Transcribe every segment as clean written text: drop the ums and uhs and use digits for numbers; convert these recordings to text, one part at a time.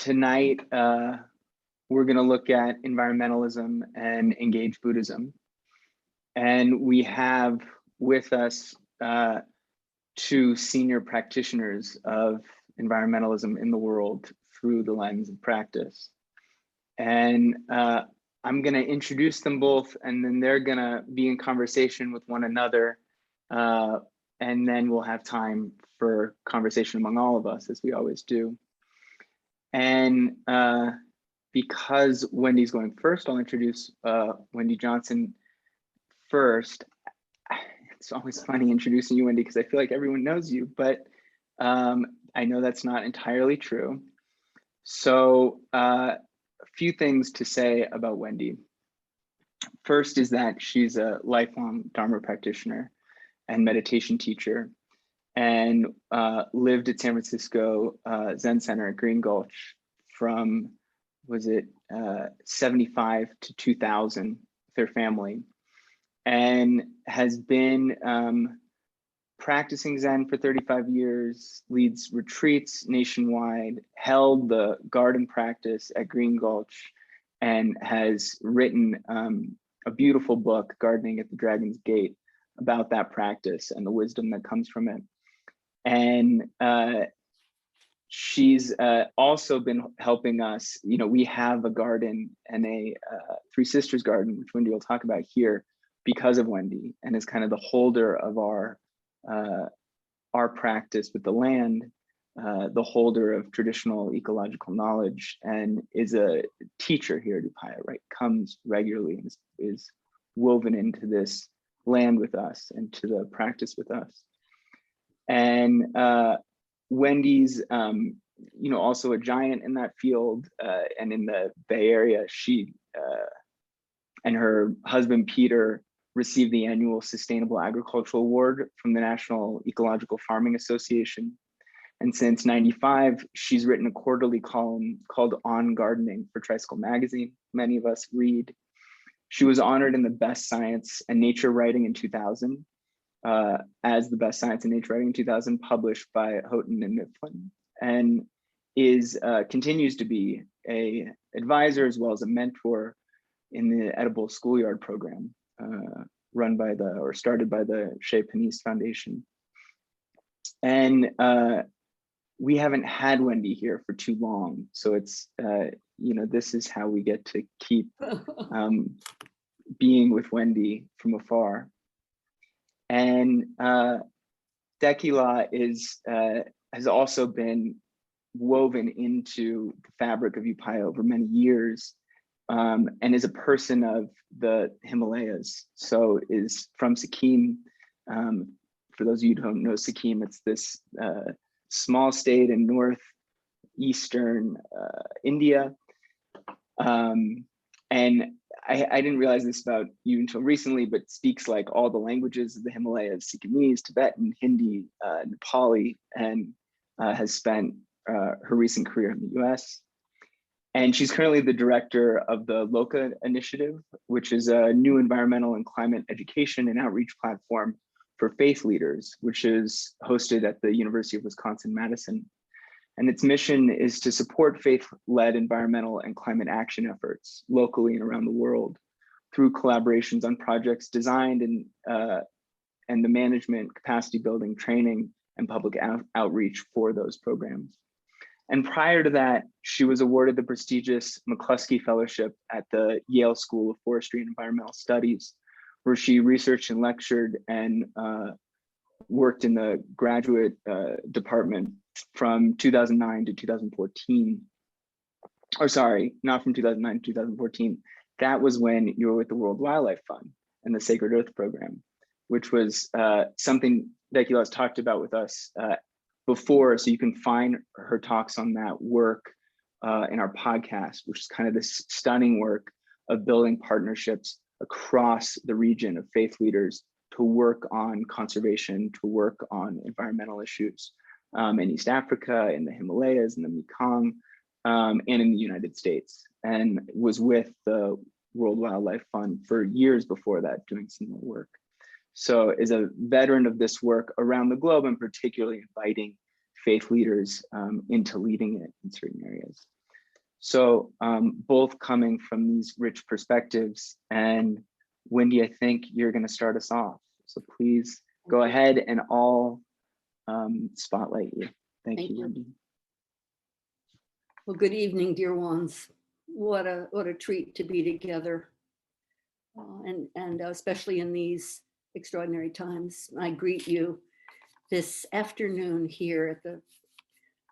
tonight, we're going to look at environmentalism and engaged Buddhism. And we have with us two senior practitioners of environmentalism in the world through the lens of practice. And I'm going to introduce them both, and then they're going to be in conversation with one another. And then we'll have time for conversation among all of us, as we always do. And because Wendy's going first, I'll introduce Wendy Johnson first. It's always funny introducing you, Wendy, because I feel like everyone knows you, but I know that's not entirely true. So a few things to say about Wendy. First is that she's a lifelong Dharma practitioner and meditation teacher, and lived at San Francisco Zen Center at Green Gulch from, was it 75 to 2000 with her family, and has been practicing Zen for 35 years, leads retreats nationwide, held the garden practice at Green Gulch, and has written a beautiful book, Gardening at the Dragon's Gate, about that practice and the wisdom that comes from it. And she's also been helping us. You know, we have a garden and a Three Sisters garden, which Wendy will talk about here, because of Wendy, and is kind of the holder of our practice with the land, the holder of traditional ecological knowledge, and is a teacher here at Upaya, right? Comes regularly and is woven into this land with us and to the practice with us. And Wendy's, also a giant in that field, and in the Bay Area. She and her husband, Peter, received the annual Sustainable Agricultural Award from the National Ecological Farming Association. And since '95, she's written a quarterly column called On Gardening for Tricycle Magazine. Many of us read. She was honored in the Best Science and Nature Writing in 2000, as the Best Science and Nature Writing in 2000, published by Houghton and Mifflin, and continues to be a advisor as well as a mentor in the Edible Schoolyard program, started by the Chez Panisse Foundation. And we haven't had Wendy here for too long, so it's this is how we get to keep being with Wendy from afar. And Dekila has also been woven into the fabric of Upaya over many years, and is a person of the Himalayas. So is from Sikkim. For those of you who don't know Sikkim, it's this small state in northeastern India. And I didn't realize this about you until recently, but speaks like all the languages of the Himalayas: Sikkimese, Tibetan, Hindi, Nepali, and has spent her recent career in the US. And she's currently the director of the LOCA initiative, which is a new environmental and climate education and outreach platform for faith leaders, which is hosted at the University of Wisconsin-Madison. And its mission is to support faith-led environmental and climate action efforts locally and around the world through collaborations on projects designed and the management, capacity building, training, and public outreach for those programs. And prior to that, she was awarded the prestigious McCluskey Fellowship at the Yale School of Forestry and Environmental Studies, where she researched and lectured and worked in the graduate department from 2009 to 2014. Or sorry, not from 2009 to 2014. That was when you were with the World Wildlife Fund and the Sacred Earth Program, which was something that Dekila has talked about with us before. So you can find her talks on that work in our podcast, which is kind of this stunning work of building partnerships across the region of faith leaders to work on conservation, to work on environmental issues in East Africa, in the Himalayas, in the Mekong, and in the United States, and was with the World Wildlife Fund for years before that, doing similar work. So is a veteran of this work around the globe, and particularly inviting faith leaders into leading it in certain areas. So both coming from these rich perspectives. And Wendy, I think you're going to start us off. So please go ahead and all spotlight you. Thank you, Wendy. Well, good evening, dear ones. What a treat to be together, and especially in these extraordinary times. I greet you this afternoon here at the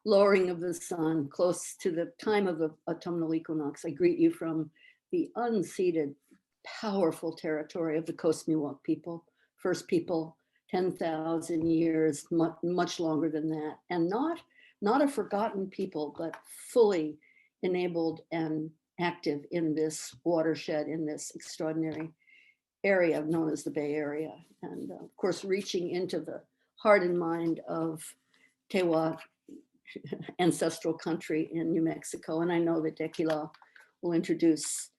lowering of the sun, close to the time of the autumnal equinox. I greet you from the unceded, powerful territory of the Coast Miwok people, first people, 10,000 years, much longer than that, and not a forgotten people, but fully enabled and active in this watershed, in this extraordinary area known as the Bay Area. And of course, reaching into the heart and mind of Tewa ancestral country in New Mexico. And I know that Dekila will introduce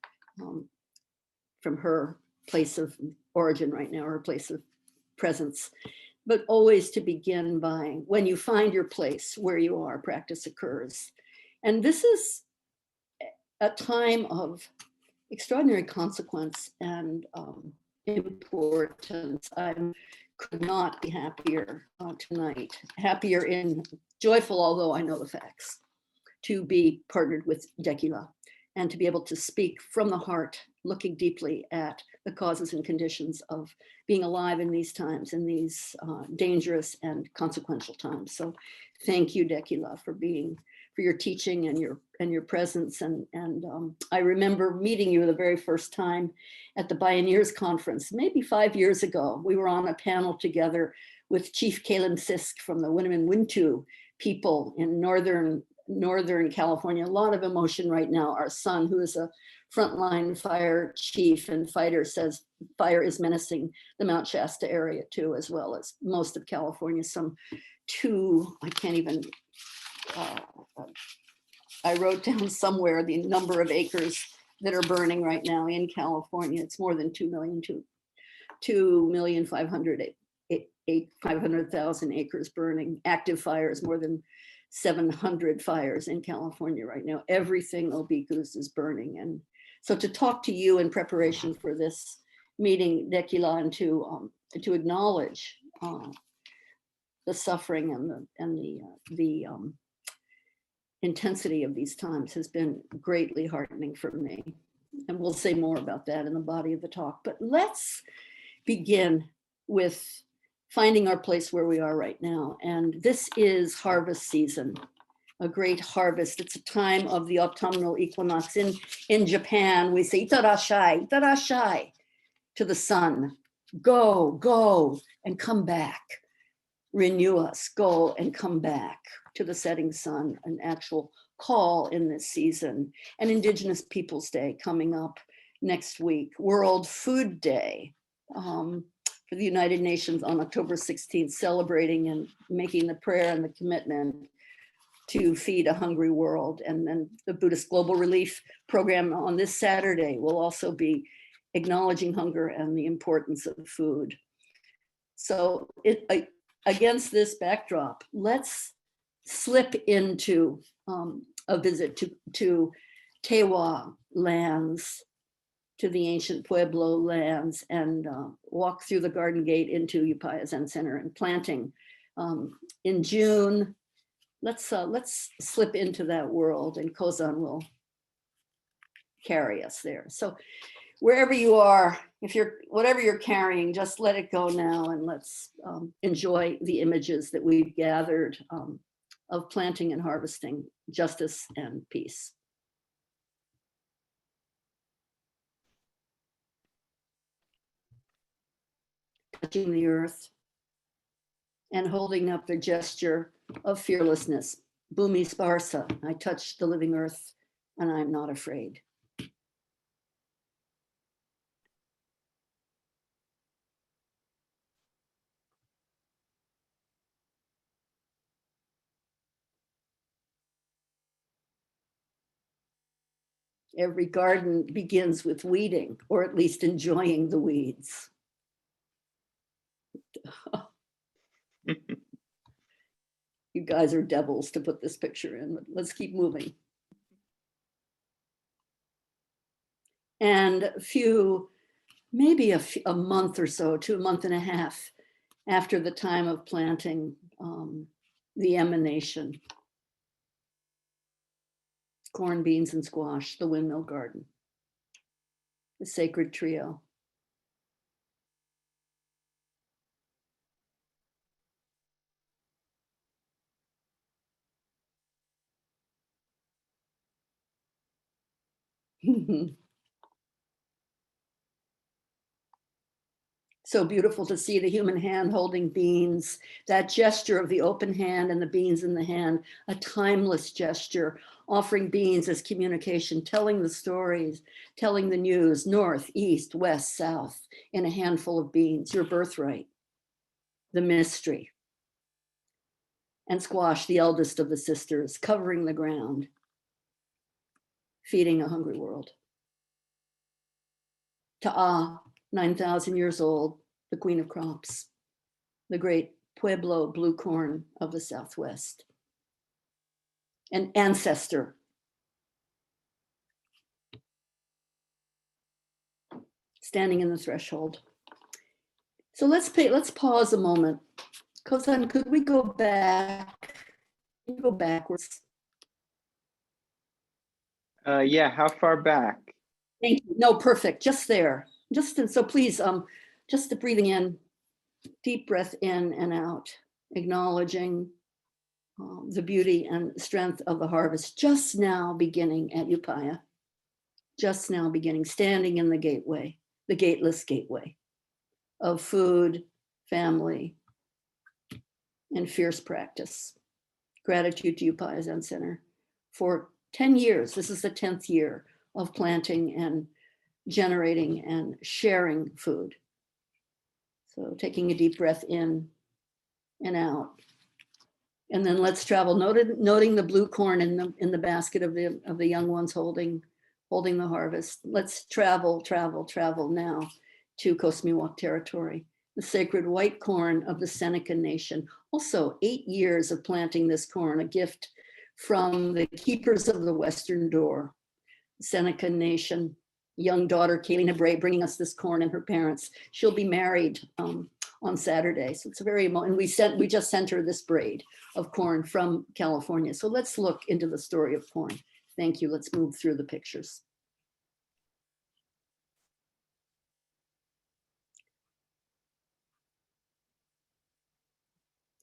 from her place of origin right now, her place of presence. But always to begin by, when you find your place where you are, practice occurs. And this is a time of extraordinary consequence and importance. I could not be happier tonight, happier in joyful, although I know the facts, to be partnered with Dekila and to be able to speak from the heart, looking deeply at the causes and conditions of being alive in these times, in these dangerous and consequential times. So thank you, Dekila, for your teaching and your presence. And I remember meeting you the very first time at the Pioneers Conference, maybe 5 years ago. We were on a panel together with Chief Kalen Sisk from the Winnemucca people in Northern California. A lot of emotion right now. Our son, who is a frontline fire chief and fighter, says fire is menacing the Mount Shasta area too, as well as most of California. I wrote down somewhere the number of acres that are burning right now in California. It's more than 2,500,000 acres burning. Active fires, more than 700 fires in California right now. Everything Obikus is burning. And so to talk to you in preparation for this meeting, Dekila, and to acknowledge the suffering and the intensity of these times has been greatly heartening for me. And we'll say more about that in the body of the talk. But let's begin with finding our place where we are right now. And this is harvest season, a great harvest. It's a time of the autumnal equinox. In Japan, we say itarashai, itarashai to the sun. Go, and come back. Renew us, go and come back to the setting sun, an actual call in this season. And Indigenous Peoples Day coming up next week. World Food Day for the United Nations on October 16th, celebrating and making the prayer and the commitment to feed a hungry world. And then the Buddhist Global Relief Program on this Saturday will also be acknowledging hunger and the importance of food. So against this backdrop, let's slip into a visit to Tewa lands, to the ancient Pueblo lands, and walk through the Garden Gate into Upaya Zen Center and planting. In June, let's slip into that world, and Kozan will carry us there. So wherever you are, whatever you're carrying, just let it go now, and let's enjoy the images that we've gathered of planting and harvesting justice and peace. Touching the earth and holding up the gesture of fearlessness. Bhumi Sparsa, I touch the living earth and I'm not afraid. Every garden begins with weeding, or at least enjoying the weeds. You guys are devils to put this picture in, but let's keep moving. And maybe a month or so to a month and a half after the time of planting, the emanation, corn, beans, and squash, the windmill garden, the sacred trio. So beautiful to see the human hand holding beans, that gesture of the open hand and the beans in the hand, a timeless gesture, offering beans as communication, telling the stories, telling the news, north, east, west, south, in a handful of beans, your birthright, the mystery. And squash, the eldest of the sisters, covering the ground, feeding a hungry world. Ta'a, 9,000 years old, the queen of crops, the great Pueblo blue corn of the Southwest, an ancestor. Standing in the threshold. So let's pause a moment. Kozan, could we go back? Can you go backwards? Yeah, how far back? Thank you. No, perfect. Just there. So please, just breathing in, deep breath in and out, acknowledging the beauty and strength of the harvest just now beginning at Upaya, just now beginning, standing in the gateway, the gateless gateway of food, family, and fierce practice. Gratitude to Upaya Zen Center for 10 years. This is the 10th year of planting and generating and sharing food. So taking a deep breath in and out. And then let's travel, noting the blue corn in the basket of the young ones holding the harvest. Let's travel now to Kosmiwak territory, the sacred white corn of the Seneca Nation. Also 8 years of planting this corn, a gift from the keepers of the Western Door, Seneca Nation. Young daughter, Kaylina Bray, bringing us this corn, and her parents. She'll be married on Saturday. So it's a very, and we just sent her this braid of corn from California. So let's look into the story of corn. Thank you. Let's move through the pictures.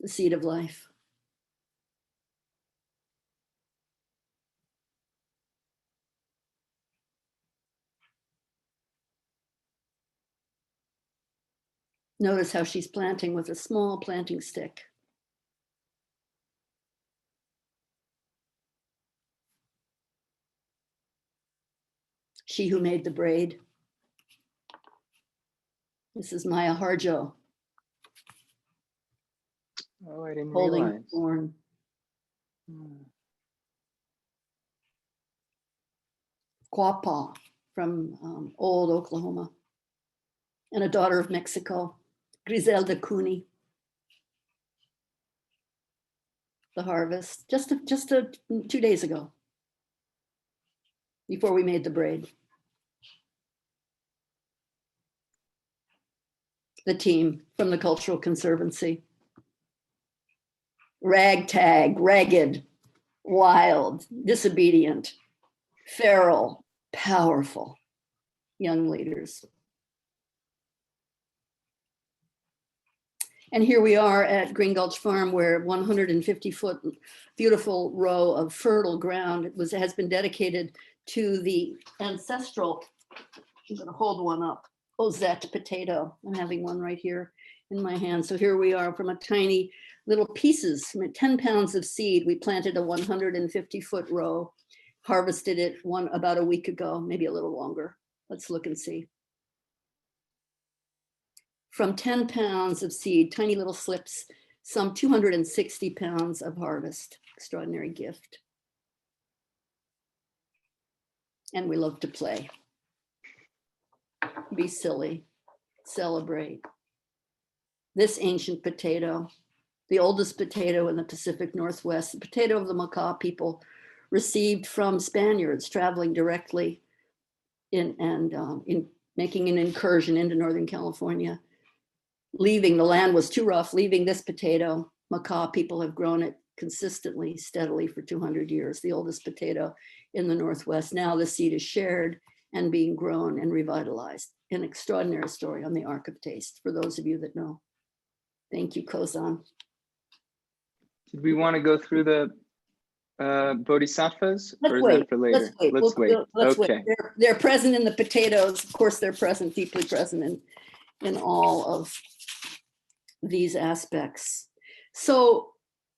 The seed of life. Notice how she's planting with a small planting stick. She who made the braid. This is Maya Harjo. Oh, I didn't holding realize. Corn. Quapaw from old Oklahoma. And a daughter of Mexico, Griselda Cooney. The harvest, just 2 days ago, before we made the braid. The team from the Cultural Conservancy. Ragtag, ragged, wild, disobedient, feral, powerful young leaders. And here we are at Green Gulch Farm, where 150-foot beautiful row of fertile ground has been dedicated to the ancestral, I'm going to hold one up, Ozette potato. I'm having one right here in my hand. So here we are from a tiny little pieces, 10 pounds of seed. We planted a 150-foot row, harvested it about a week ago, maybe a little longer. Let's look and see. From 10 pounds of seed, tiny little slips, some 260 pounds of harvest. Extraordinary gift. And we love to play. Be silly, celebrate. This ancient potato, the oldest potato in the Pacific Northwest, the potato of the Makah people, received from Spaniards traveling directly in making an incursion into Northern California, leaving, the land was too rough, leaving this potato. Macaw people have grown it consistently, steadily for 200 years, the oldest potato in the Northwest. Now the seed is shared and being grown and revitalized. An extraordinary story on the Ark of Taste, for those of you that know. Thank you, Kozan. Did we want to go through the bodhisattvas, Let's or is wait. that for later? Let's wait. Let's okay. wait. They're present in the potatoes. Of course, they're present, deeply present in all of these aspects. So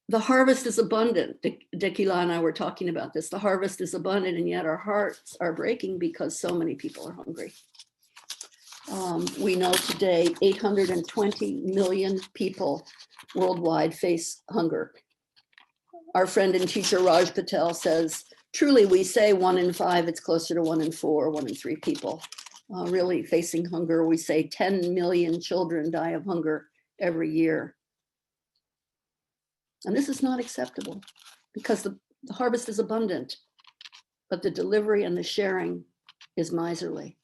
the harvest is abundant. Dekila and I were talking about this. The harvest is abundant, and yet our hearts are breaking because so many people are hungry. We know today 820 million people worldwide face hunger. Our friend and teacher Raj Patel says, truly we say 1 in 5, it's closer to 1 in 4, 1 in 3 people really facing hunger. We say 10 million children die of hunger every year. And this is not acceptable because the harvest is abundant, but the delivery and the sharing is miserly.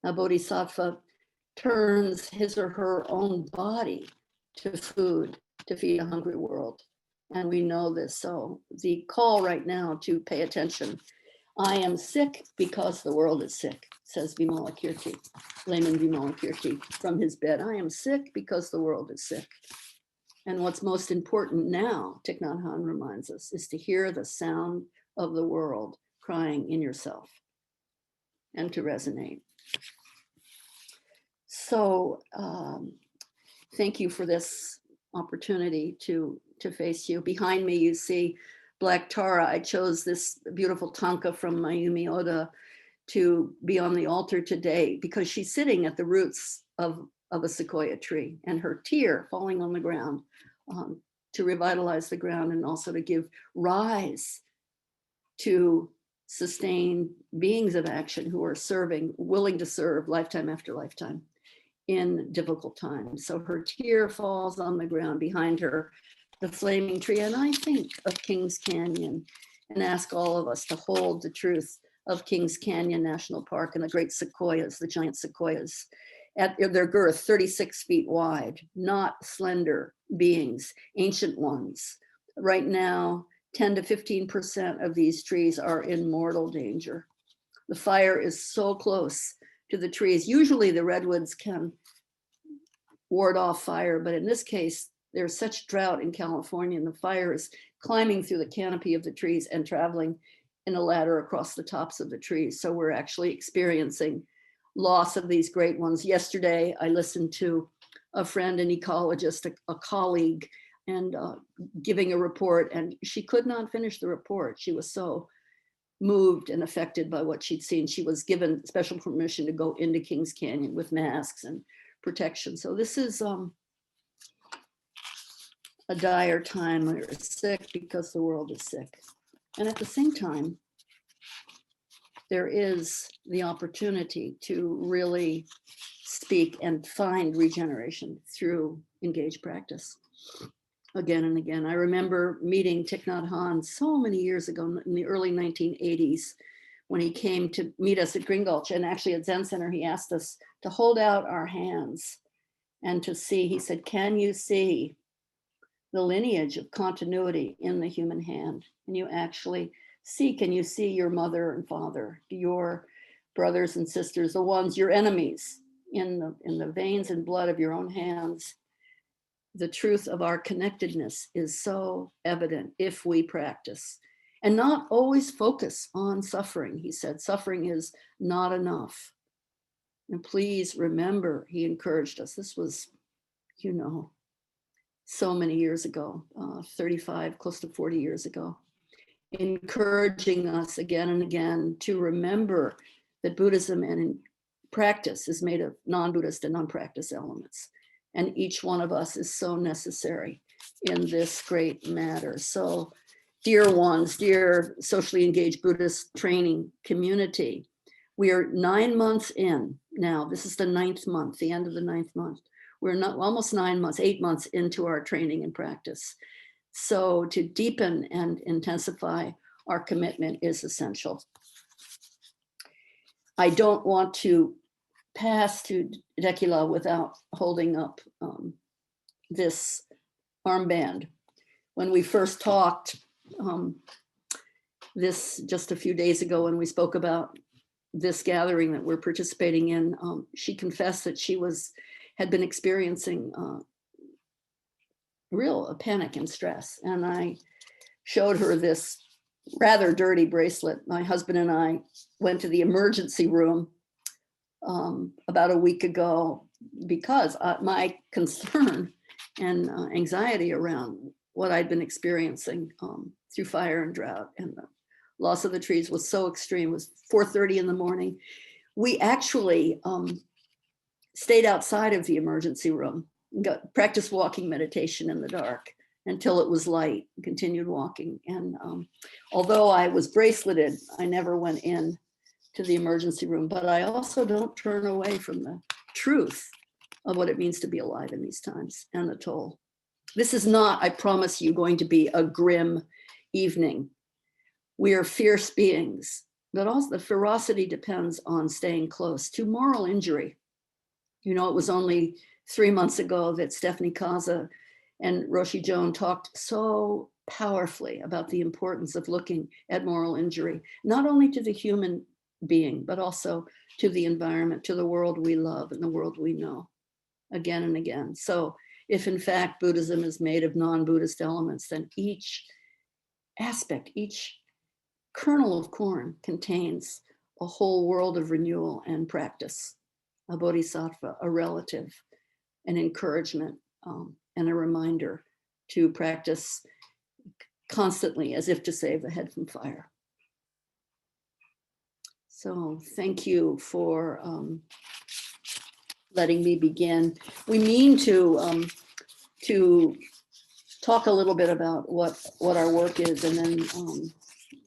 A bodhisattva turns his or her own body to food to feed a hungry world. And we know this. So the call right now to pay attention. I am sick because the world is sick, says Vimalakirti, layman Vimalakirti from his bed. I am sick because the world is sick. And what's most important now, Thich Nhat Hanh reminds us, is to hear the sound of the world crying in yourself and to resonate. So thank you for this opportunity to face you. Behind me, you see Black Tara. I chose this beautiful tanka from Mayumi Oda to be on the altar today because she's sitting at the roots of a sequoia tree, and her tear falling on the ground to revitalize the ground and also to give rise to sustain beings of action who are serving, willing to serve lifetime after lifetime in difficult times. So her tear falls on the ground behind her, the flaming tree. And I think of Kings Canyon and ask all of us to hold the truth of Kings Canyon National Park and the great sequoias, the giant sequoias, at their girth, 36 feet wide, not slender beings, ancient ones. Right now, 10 to 15% of these trees are in mortal danger. The fire is so close to the trees. Usually the redwoods can ward off fire, but in this case, there's such drought in California and the fire is climbing through the canopy of the trees and traveling in a ladder across the tops of the trees. So we're actually experiencing loss of these great ones. Yesterday, I listened to a friend, an ecologist, a colleague, and giving a report, and she could not finish the report. She was so moved and affected by what she'd seen. She was given special permission to go into Kings Canyon with masks and protection. So this is a dire time. We're sick because the world is sick. And at the same time, there is the opportunity to really speak and find regeneration through engaged practice again and again. I remember meeting Thich Nhat Hanh so many years ago in the early 1980s when he came to meet us at Green Gulch. And actually at Zen Center, he asked us to hold out our hands and to see, he said, can you see the lineage of continuity in the human hand? And you actually see, can you see your mother and father, your brothers and sisters, the ones, your enemies in the veins and blood of your own hands? The truth of our connectedness is so evident if we practice and not always focus on suffering. He said, suffering is not enough. And please remember, he encouraged us. This was, so many years ago, 35, close to 40 years ago, encouraging us again and again to remember that Buddhism and practice is made of non-Buddhist and non-practice elements. And each one of us is so necessary in this great matter. So, dear ones, dear socially engaged Buddhist training community, we are 9 months in now. This is the 9th month, the end of the 9th month. We're not almost 9 months, 8 months into our training and practice. So to deepen and intensify our commitment is essential. I don't want to pass to Dekila without holding up this armband. When we first talked this just a few days ago, when we spoke about this gathering that we're participating in, she confessed that she had been experiencing real panic and stress. And I showed her this rather dirty bracelet. My husband and I went to the emergency room about a week ago because my concern and anxiety around what I'd been experiencing through fire and drought and the loss of the trees was so extreme. It was 4:30 in the morning. We actually stayed outside of the emergency room and practiced walking meditation in the dark until it was light, continued walking. And although I was braceleted, I never went in to the emergency room, but I also don't turn away from the truth of what it means to be alive in these times and the toll. This is not, I promise you, going to be a grim evening. We are fierce beings, but also the ferocity depends on staying close to moral injury. You know, it was only 3 months ago that Stephanie Kaza and Roshi Joan talked so powerfully about the importance of looking at moral injury, not only to the human being, but also to the environment, to the world we love and the world we know, again and again. So if in fact Buddhism is made of non-Buddhist elements, then each aspect, each kernel of corn contains a whole world of renewal and practice, a bodhisattva, a relative, an encouragement, and a reminder to practice constantly as if to save the head from fire. So thank you for letting me begin. We mean to talk a little bit about what our work is, and then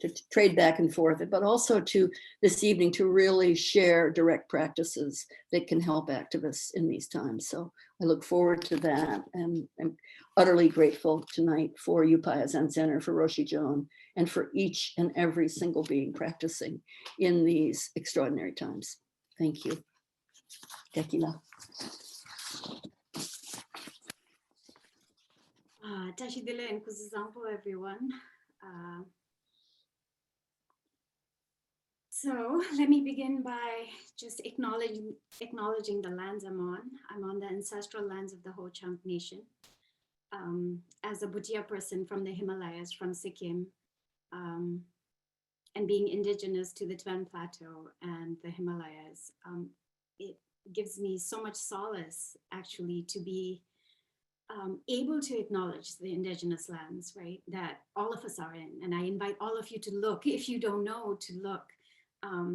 to trade back and forth, but also to this evening to really share direct practices that can help activists in these times. So I look forward to that, and I'm utterly grateful tonight for Upaya Zen Center, for Roshi Joan, and for each and every single being practicing in these extraordinary times. Thank you. Tekila. Tashidele and Kuzizampo, everyone. So let me begin by just acknowledging the lands I'm on. I'm on the ancestral lands of the Ho-Chunk Nation. As a Bhutia person from the Himalayas, from Sikkim, and being indigenous to the Tibetan Plateau and the Himalayas, it gives me so much solace actually to be able to acknowledge the indigenous lands, right, that all of us are in. And I invite all of you to look, if you don't know, to look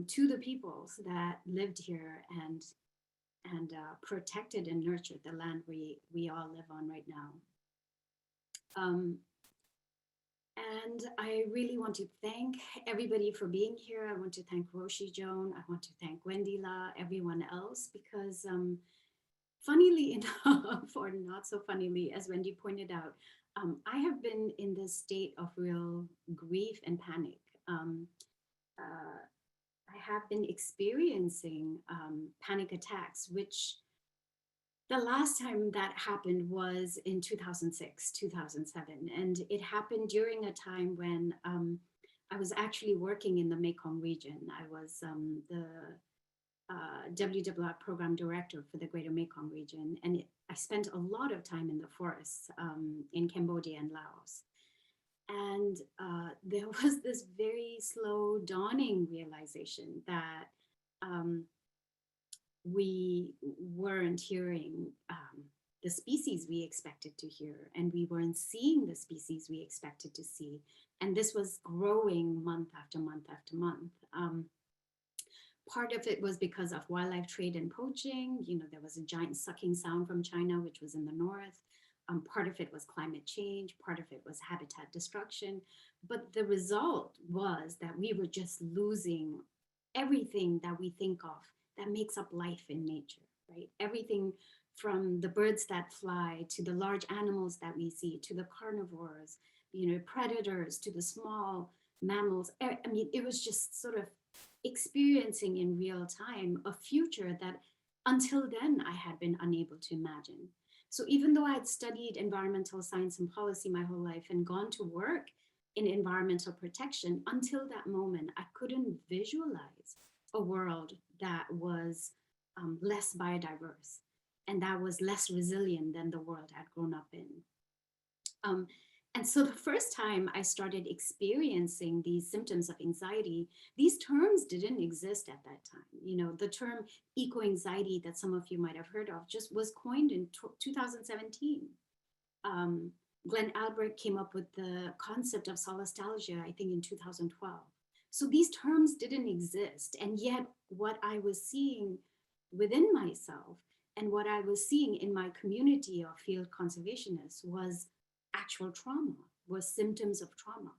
to the peoples that lived here and protected and nurtured the land we all live on right now. And I really want to thank everybody for being here. I want to thank Roshi Joan. I want to thank Wendy La, everyone else, because funnily enough, or not so funnily, as Wendy pointed out, I have been in this state of real grief and panic. I have been experiencing panic attacks, which the last time that happened was in 2006, 2007. And it happened during a time when I was actually working in the Mekong region. I was the WWF program director for the Greater Mekong region. And I spent a lot of time in the forests in Cambodia and Laos. And there was this very slow dawning realization that we weren't hearing the species we expected to hear, and we weren't seeing the species we expected to see. And this was growing month after month after month. Part of it was because of wildlife trade and poaching. You know, there was a giant sucking sound from China, which was in the north. Part of it was climate change. Part of it was habitat destruction. But the result was that we were just losing everything that we think of that makes up life in nature, right? Everything from the birds that fly to the large animals that we see, to the carnivores, you know, predators, to the small mammals. I mean, it was just sort of experiencing in real time a future that until then I had been unable to imagine. So even though I had studied environmental science and policy my whole life and gone to work in environmental protection, until that moment, I couldn't visualize a world that was less biodiverse and that was less resilient than the world I'd grown up in. Um, and so the first time I started experiencing these symptoms of anxiety, these terms didn't exist at that time. You know, the term eco-anxiety that some of you might have heard of just was coined in 2017. Glenn Albrecht came up with the concept of solastalgia, I think in 2012. So these terms didn't exist. And yet what I was seeing within myself and what I was seeing in my community of field conservationists was actual trauma, was symptoms of trauma.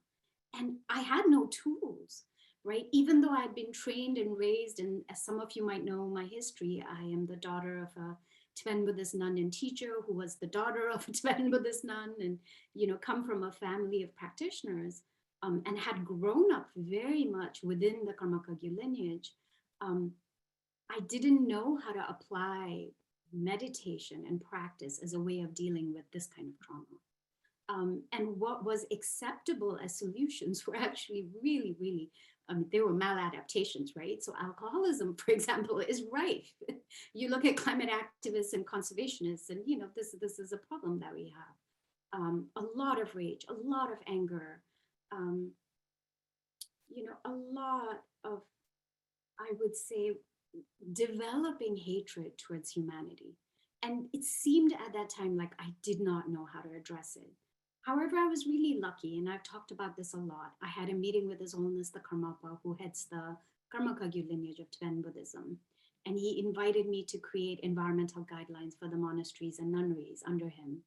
And I had no tools, right? Even though I'd been trained and raised, and as some of you might know my history, I am the daughter of a Tibetan Buddhist nun and teacher who was the daughter of a Tibetan Buddhist nun, and come from a family of practitioners, and had grown up very much within the Karmakagyu lineage. I didn't know how to apply meditation and practice as a way of dealing with this kind of trauma. And what was acceptable as solutions were actually really, really, they were maladaptations, right? So alcoholism, for example, is rife. You look at climate activists and conservationists, and this is a problem that we have. A lot of rage, a lot of anger, a lot of, I would say, developing hatred towards humanity. And it seemed at that time like I did not know how to address it. However, I was really lucky, and I've talked about this a lot. I had a meeting with His Holiness the Karmapa, who heads the Karmakagyu lineage of Tibetan Buddhism. And he invited me to create environmental guidelines for the monasteries and nunneries under him.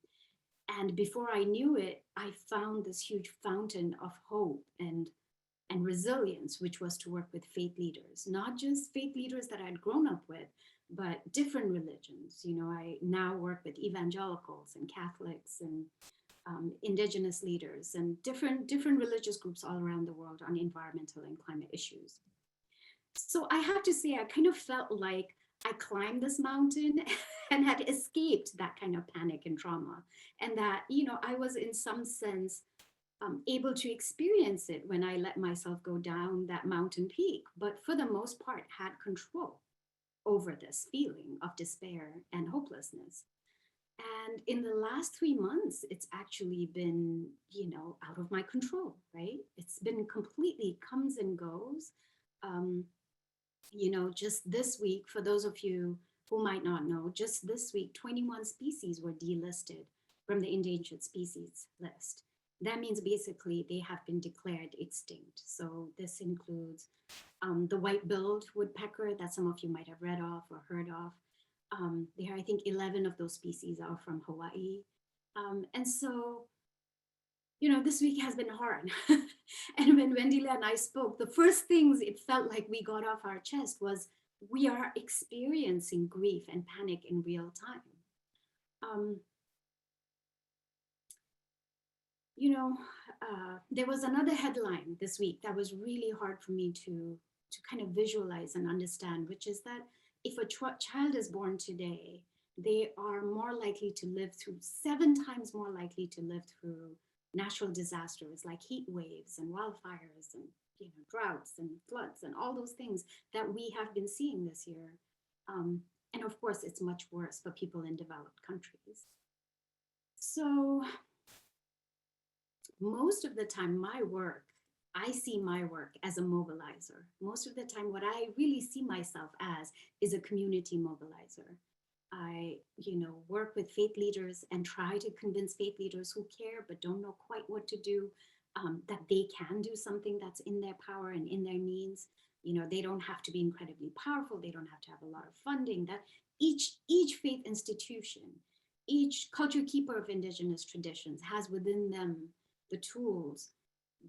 And before I knew it, I found this huge fountain of hope and resilience, which was to work with faith leaders, not just faith leaders that I'd grown up with, but different religions. I now work with evangelicals and Catholics and indigenous leaders and different religious groups all around the world on environmental and climate issues. So I have to say, I kind of felt like I climbed this mountain and had escaped that kind of panic and trauma. And that, I was in some sense able to experience it when I let myself go down that mountain peak, but for the most part had control over this feeling of despair and hopelessness. And in the last 3 months, it's actually been, out of my control, right? It's been completely comes and goes. Just this week, for those of you who might not know, just this week, 21 species were delisted from the endangered species list. That means basically they have been declared extinct. So this includes the white-billed woodpecker that some of you might have read of or heard of. There are, I think, 11 of those species are from Hawaii. And so, this week has been hard. And when Wendila and I spoke, the first things it felt like we got off our chest was we are experiencing grief and panic in real time. There was another headline this week that was really hard for me to kind of visualize and understand, which is that if a child is born today, they are more likely to live through 7 times more likely to live through natural disasters like heat waves and wildfires and droughts and floods and all those things that we have been seeing this year. And of course, it's much worse for people in developed countries. So most of the time, I see my work as a mobilizer. Most of the time, what I really see myself as is a community mobilizer. I, work with faith leaders and try to convince faith leaders who care but don't know quite what to do, that they can do something that's in their power and in their means. They don't have to be incredibly powerful. They don't have to have a lot of funding. That each faith institution, each culture keeper of indigenous traditions has within them the tools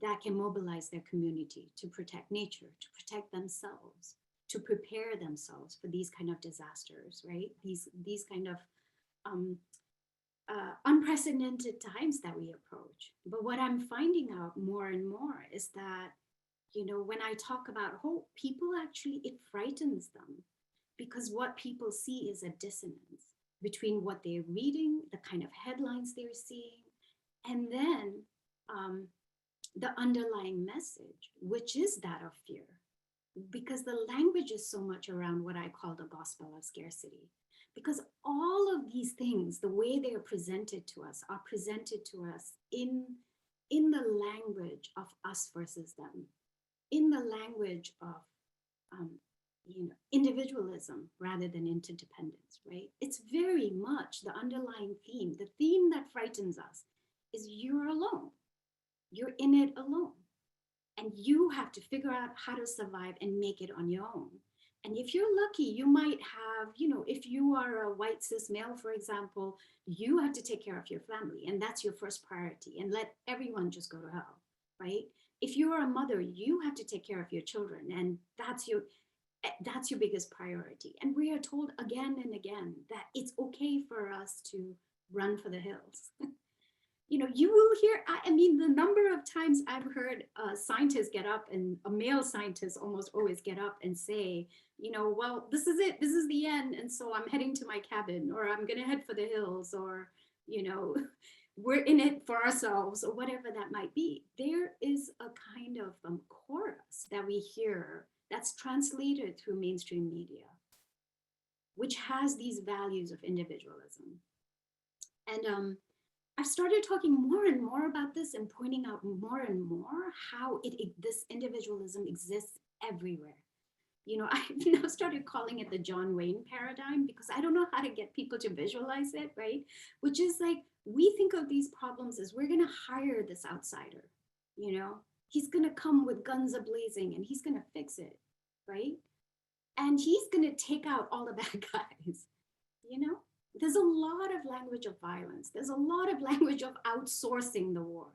that can mobilize their community to protect nature, to protect themselves, to prepare themselves for these kind of disasters, right? These kind of unprecedented times that we approach. But what I'm finding out more and more is that, You know, when I talk about hope, people actually, it frightens them because what people see is a dissonance between what they're reading, the kind of headlines they're seeing, and then the underlying message, which is that of fear. Because the language is so much around what I call the gospel of scarcity. Because all of these things, the way they are presented to us, are presented to us in the language of us versus them, in the language of individualism rather than interdependence, right? It's very much the underlying theme. The theme that frightens us is you're alone. You're in it alone. And you have to figure out how to survive and make it on your own. And if you're lucky, you might have, if you are a white cis male, for example, you have to take care of your family. And that's your first priority. And let everyone just go to hell, right? If you are a mother, you have to take care of your children. And that's your biggest priority. And we are told again and again that it's okay for us to run for the hills. You will hear, I mean, the number of times I've heard scientists get up, and a male scientist almost always get up and say, well, this is it, this is the end. And so I'm heading to my cabin, or I'm going to head for the hills, or, we're in it for ourselves, or whatever that might be. There is a kind of chorus that we hear that's translated through mainstream media, which has these values of individualism. And I've started talking more and more about this and pointing out more and more how this individualism exists everywhere. I've now started calling it the John Wayne paradigm, because I don't know how to get people to visualize it, right? Which is like, we think of these problems as we're going to hire this outsider, he's going to come with guns a-blazing and he's going to fix it, right? And he's going to take out all the bad guys, There's a lot of language of violence. There's a lot of language of outsourcing the war.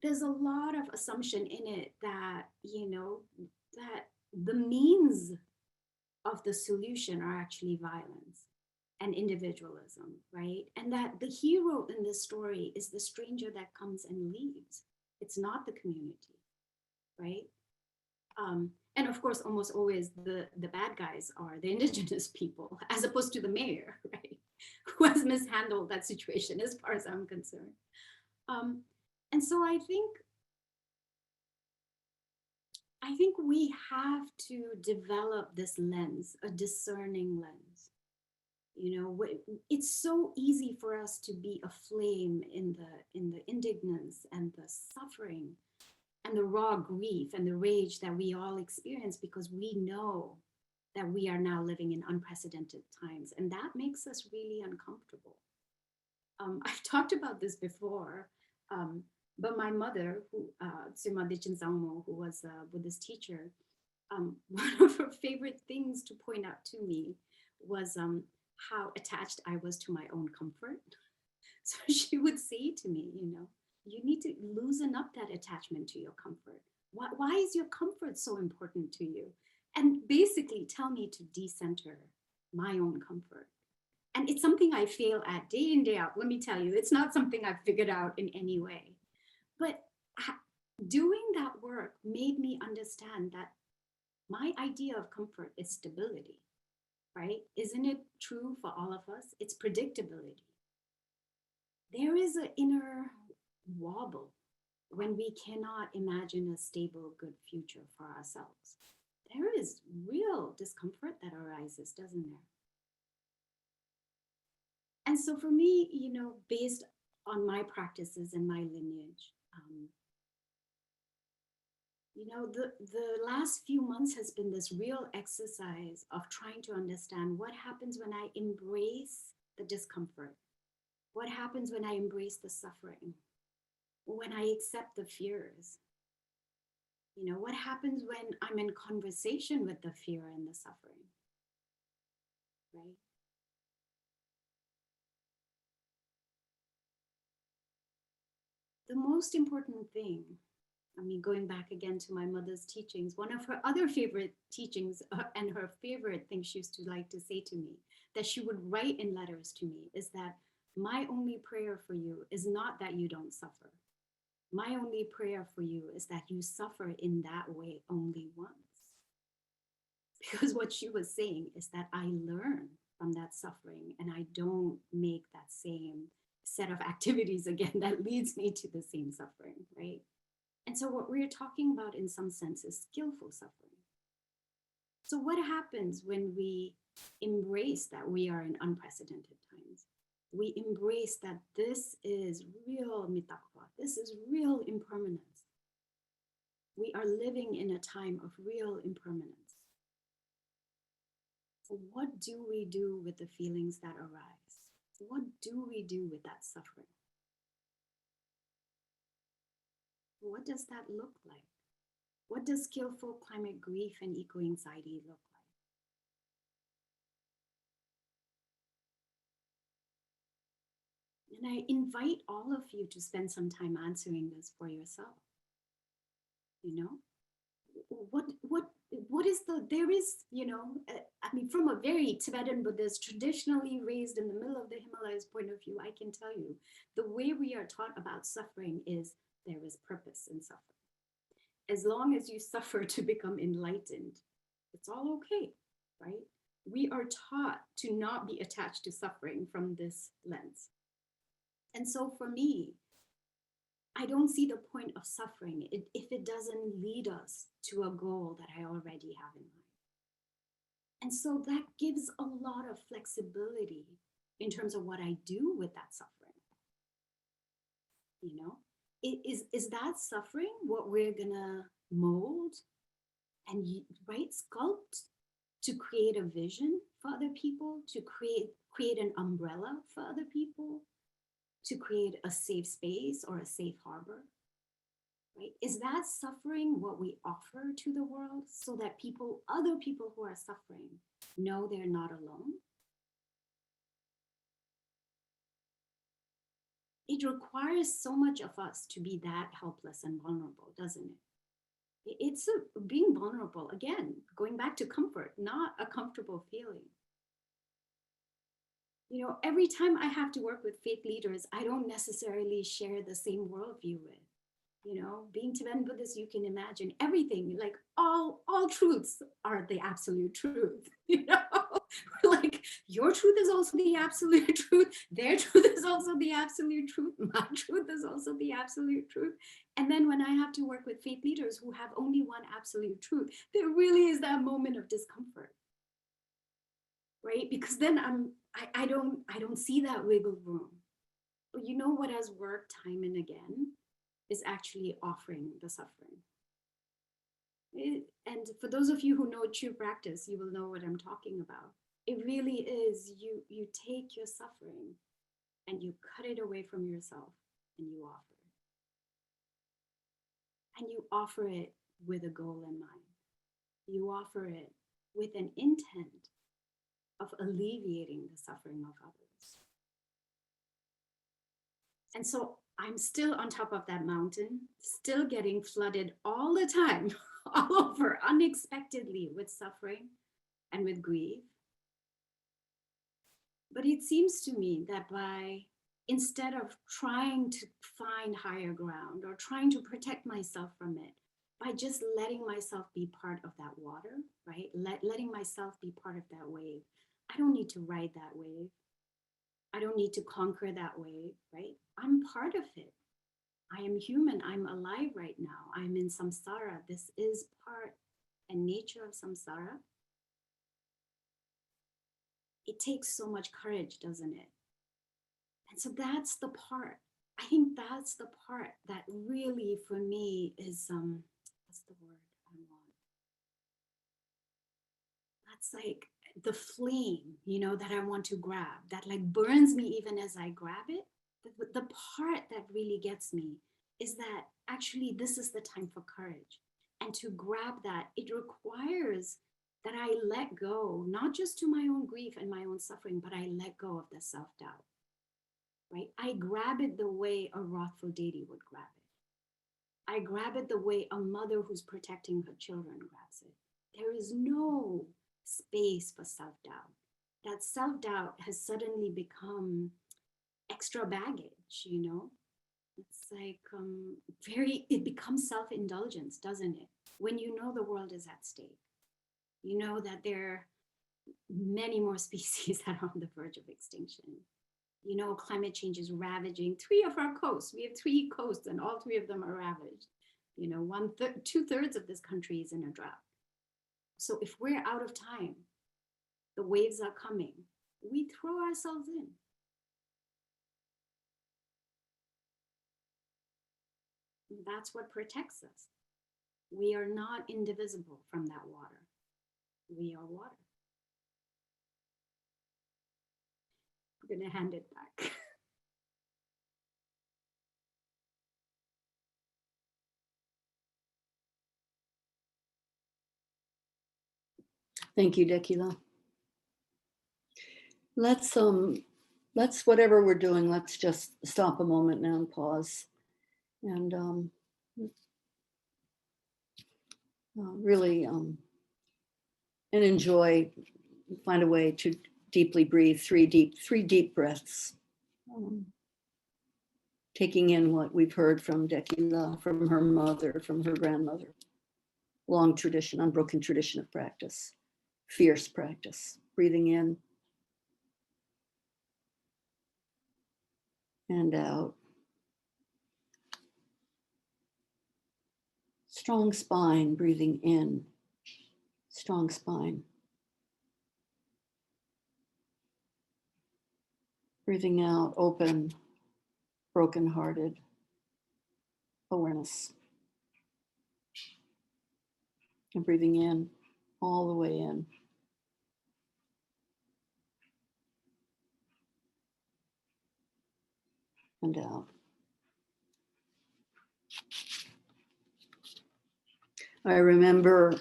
There's a lot of assumption in it that, that the means of the solution are actually violence and individualism, right? And that the hero in this story is the stranger that comes and leaves. It's not the community, right? And of course, almost always the bad guys are the indigenous people, as opposed to the mayor, right? Who has mishandled that situation, as far as I'm concerned. And so I think we have to develop this lens, a discerning lens. It's so easy for us to be aflame in the indignance and the suffering and the raw grief and the rage that we all experience, because we know that we are now living in unprecedented times, and that makes us really uncomfortable. I've talked about this before, but my mother, Tsuma Dechin Sangmo, who was a Buddhist teacher, one of her favorite things to point out to me was how attached I was to my own comfort. So she would say to me, you need to loosen up that attachment to your comfort. Why is your comfort so important to you? And basically tell me to decenter my own comfort. And it's something I fail at day in, day out. Let me tell you, it's not something I've figured out in any way. But doing that work made me understand that my idea of comfort is stability, right? Isn't it true for all of us? It's predictability. There is an inner wobble when we cannot imagine a stable, good future for ourselves. There is real discomfort that arises, doesn't there? And so for me, based on my practices and my lineage, the last few months has been this real exercise of trying to understand what happens when I embrace the discomfort. What happens when I embrace the suffering? When I accept the fears? What happens when I'm in conversation with the fear and the suffering, right? The most important thing, going back again to my mother's teachings, one of her other favorite teachings and her favorite thing she used to like to say to me, that she would write in letters to me, is that my only prayer for you is not that you don't suffer. My only prayer for you is that you suffer in that way only once. Because what she was saying is that I learn from that suffering and I don't make that same set of activities again that leads me to the same suffering, right? And so what we're talking about in some sense is skillful suffering. So what happens when we embrace that we are in unprecedented times? We embrace that this is real mitakwa, this is real impermanence. We are living in a time of real impermanence. What do we do with the feelings that arise? What do we do with that suffering? What does that look like? What does skillful climate grief and eco-anxiety look like? And I invite all of you to spend some time answering this for yourself. You know, what is there is, I mean, from a very Tibetan Buddhist, traditionally raised in the middle of the Himalayas point of view, I can tell you, the way we are taught about suffering is there is purpose in suffering. As long as you suffer to become enlightened, it's all okay, right? We are taught to not be attached to suffering from this lens. And so for me, I don't see the point of suffering if it doesn't lead us to a goal that I already have in mind. And so that gives a lot of flexibility in terms of what I do with that suffering. You know, is that suffering what we're gonna mold and sculpt to create a vision for other people, to create an umbrella for other people, to create a safe space or a safe harbor, right? Is that suffering what we offer to the world so that other people who are suffering know they're not alone? It requires so much of us to be that helpless and vulnerable, doesn't it? It's being vulnerable, again, going back to comfort, not a comfortable feeling. You know, every time I have to work with faith leaders, I don't necessarily share the same worldview with. You know, being Tibetan Buddhist, you can imagine everything, like all truths are the absolute truth, you know? Like your truth is also the absolute truth, their truth is also the absolute truth, my truth is also the absolute truth. And then when I have to work with faith leaders who have only one absolute truth, there really is that moment of discomfort, right? Because then I don't see that wiggle room. But you know what has worked time and again is actually offering the suffering. And for those of you who know true practice, you will know what I'm talking about. It really is, you take your suffering and you cut it away from yourself and you offer it. And you offer it with a goal in mind. You offer it with an intent of alleviating the suffering of others. And so I'm still on top of that mountain, still getting flooded all the time, all over, unexpectedly with suffering and with grief. But it seems to me that instead of trying to find higher ground or trying to protect myself from it, by just letting myself be part of that water, right? Letting myself be part of that wave. I don't need to ride that wave. I don't need to conquer that wave, right? I'm part of it. I am human. I'm alive right now. I'm in samsara. This is part and nature of samsara. It takes so much courage, doesn't it? And so that's the part. I think that's the part that really, for me, is what's the word I want? That's like the flame, you know, that I want to grab, that like burns me even as I grab it. The part that really gets me is that actually this is the time for courage. And to grab that, it requires that I let go, not just to my own grief and my own suffering, but I let go of the self-doubt, right? I grab it the way a wrathful deity would grab it. I grab it the way a mother who's protecting her children grabs it. There is no space for self-doubt. That self-doubt has suddenly become extra baggage, you know? It's like it becomes self-indulgence, doesn't it? When you know the world is at stake, you know that there are many more species that are on the verge of extinction. You know, climate change is ravaging 3 of our coasts. We have 3 coasts and all 3 of them are ravaged. You know, 2/3 of this country is in a drought. So if we're out of time, the waves are coming, we throw ourselves in. That's what protects us. We are not indivisible from that water. We are water. I'm going to hand it back. Thank you, Dekila. Let's whatever we're doing, let's just stop a moment now and pause and really and enjoy, find a way to deeply breathe, three deep breaths. Taking in what we've heard from Dekila, from her mother, from her grandmother. Long tradition, unbroken tradition of practice, fierce practice. Breathing in and out. Strong spine, breathing in. Strong spine. Breathing out, open, broken-hearted awareness. And breathing in, all the way in. And out. I remember,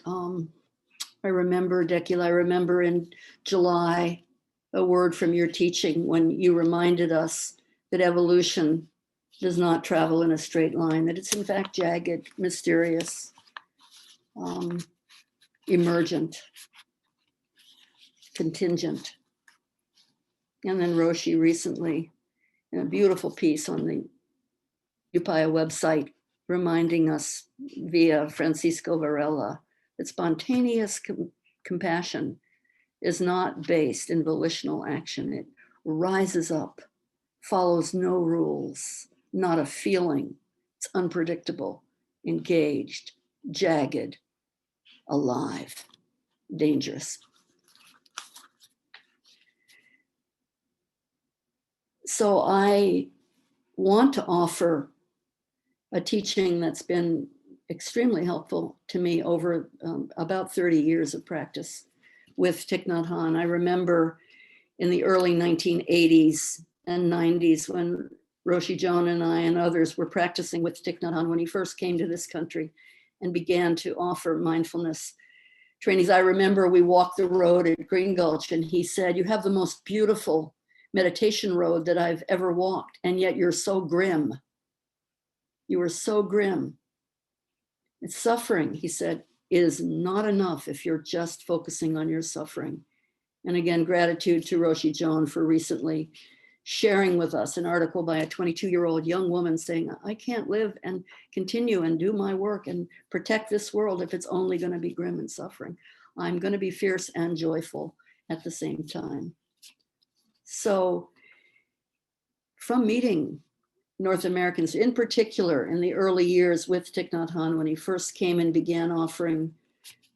Dekila, I remember in July, a word from your teaching when you reminded us that evolution does not travel in a straight line, that it's in fact jagged, mysterious, emergent, contingent. And then Roshi recently, in a beautiful piece on the Upaya website, reminding us via Francisco Varela that spontaneous compassion is not based in volitional action. It rises up, follows no rules, not a feeling. It's unpredictable, engaged, jagged, alive, dangerous. So I want to offer a teaching that's been extremely helpful to me over about 30 years of practice with Thich Nhat Hanh. I remember in the early 1980s and 90s when Roshi Joan and I and others were practicing with Thich Nhat Hanh when he first came to this country and began to offer mindfulness trainings. I remember we walked the road at Green Gulch and he said, "You have the most beautiful meditation road that I've ever walked, and yet you're so grim. You are so grim. It's suffering," he said, "is not enough if you're just focusing on your suffering." And again, gratitude to Roshi Joan for recently sharing with us an article by a 22-year-old young woman saying, "I can't live and continue and do my work and protect this world if it's only going to be grim and suffering. I'm going to be fierce and joyful at the same time." So from meeting North Americans, in particular in the early years with Thich Nhat Hanh, when he first came and began offering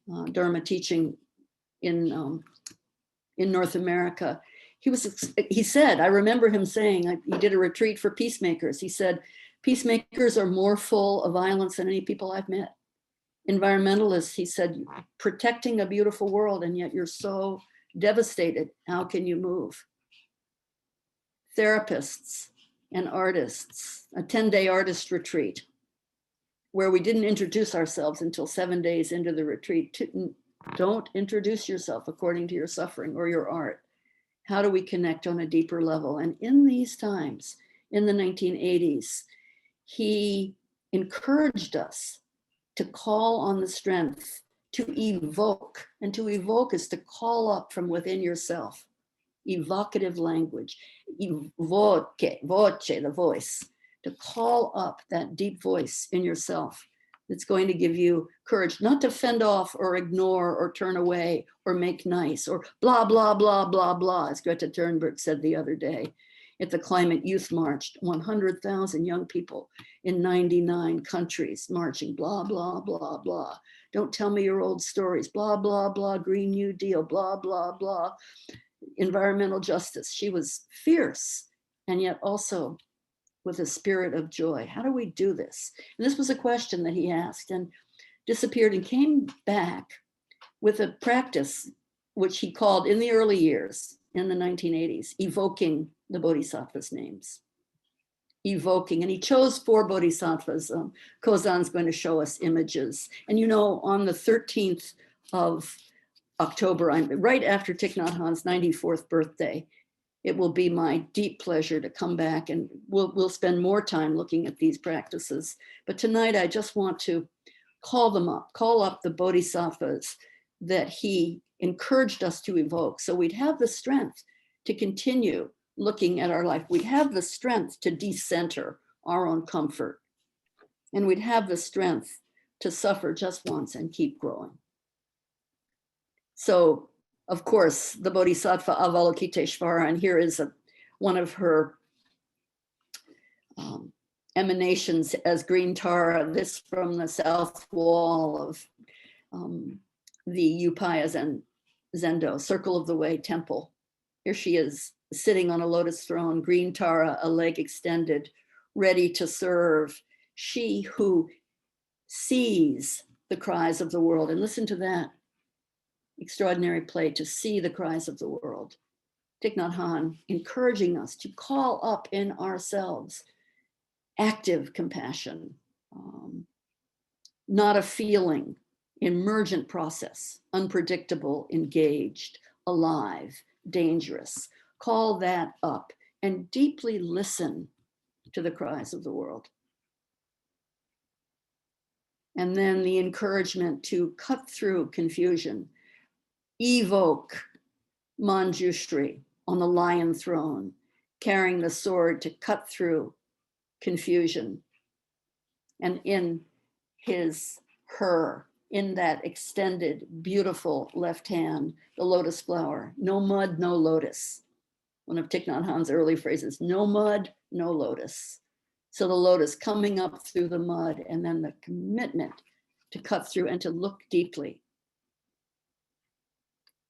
Dharma teaching in North America, he said, I remember him saying, he did a retreat for peacemakers. He said, "Peacemakers are more full of violence than any people I've met. Environmentalists," he said, "protecting a beautiful world, and yet you're so devastated. How can you move?" Therapists and artists, a 10-day artist retreat where we didn't introduce ourselves until 7 days into the retreat. Don't introduce yourself according to your suffering or your art. How do we connect on a deeper level? And in these times, in the 1980s, he encouraged us to call on the strength, to evoke. And to evoke is to call up from within yourself. Evocative language, voce, the voice, to call up that deep voice in yourself that's going to give you courage, not to fend off or ignore or turn away or make nice or blah, blah, blah, blah, blah, as Greta Thunberg said the other day at the Climate Youth March, 100,000 young people in 99 countries marching, blah, blah, blah, blah. Don't tell me your old stories, blah, blah, blah, Green New Deal, blah, blah, blah, environmental justice. She was fierce and yet also with a spirit of joy. How do we do this? And this was a question that he asked and disappeared and came back with a practice which he called in the early years, in the 1980s, evoking the bodhisattvas' names. Evoking, and he chose 4 bodhisattvas. Kozan's going to show us images. And you know, on the 13th of October, right after Thich Nhat Hanh's 94th birthday, it will be my deep pleasure to come back, and we'll spend more time looking at these practices. But tonight I just want to call up the bodhisattvas that he encouraged us to evoke, so we'd have the strength to continue looking at our life. We'd have the strength to decenter our own comfort, and we'd have the strength to suffer just once and keep growing. So, of course, the Bodhisattva Avalokiteshvara, and here is one of her emanations as green Tara, this from the south wall of the Upaya Zendo, Circle of the Way Temple. Here she is sitting on a lotus throne, green Tara, a leg extended, ready to serve. She who sees the cries of the world, and listen to that extraordinary play, to see the cries of the world. Thich Nhat Hanh encouraging us to call up in ourselves active compassion, not a feeling, emergent process, unpredictable, engaged, alive, dangerous. Call that up and deeply listen to the cries of the world. And then the encouragement to cut through confusion. Evoke Manjushri on the lion throne, carrying the sword to cut through confusion. And in her, in that extended, beautiful left hand, the lotus flower, no mud, no lotus. One of Thich Nhat Hanh's early phrases, no mud, no lotus. So the lotus coming up through the mud, and then the commitment to cut through and to look deeply.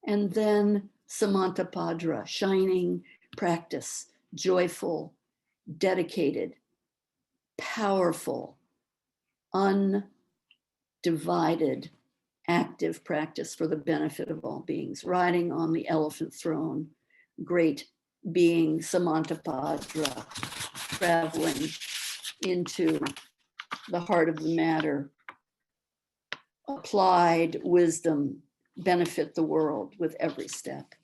And then Samantapadra, shining practice, joyful, dedicated, powerful, undivided, active practice for the benefit of all beings, riding on the elephant throne, great being Samantapadra, traveling into the heart of the matter, applied wisdom, benefit the world with every step.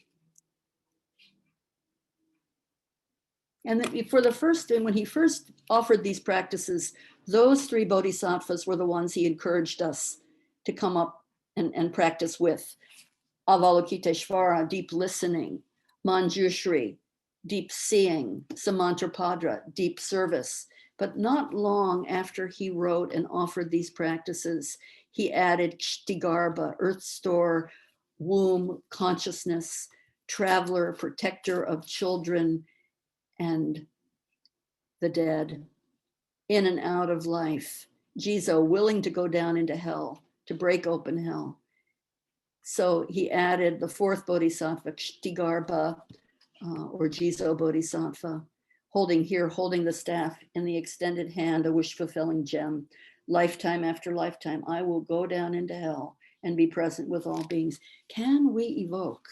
And then for the first, and when he first offered these practices, those 3 bodhisattvas were the ones he encouraged us to come up and practice with. Avalokiteshvara, deep listening, Manjushri, deep seeing, Samantapadra, deep service. But not long after he wrote and offered these practices, he added Kshtigarbha, earth store, womb, consciousness, traveler, protector of children and the dead, in and out of life. Jizo, willing to go down into hell, to break open hell. So he added the 4th bodhisattva, Kshtigarbha, or Jizo bodhisattva, holding the staff in the extended hand, a wish-fulfilling gem. Lifetime after lifetime, I will go down into hell and be present with all beings. Can we evoke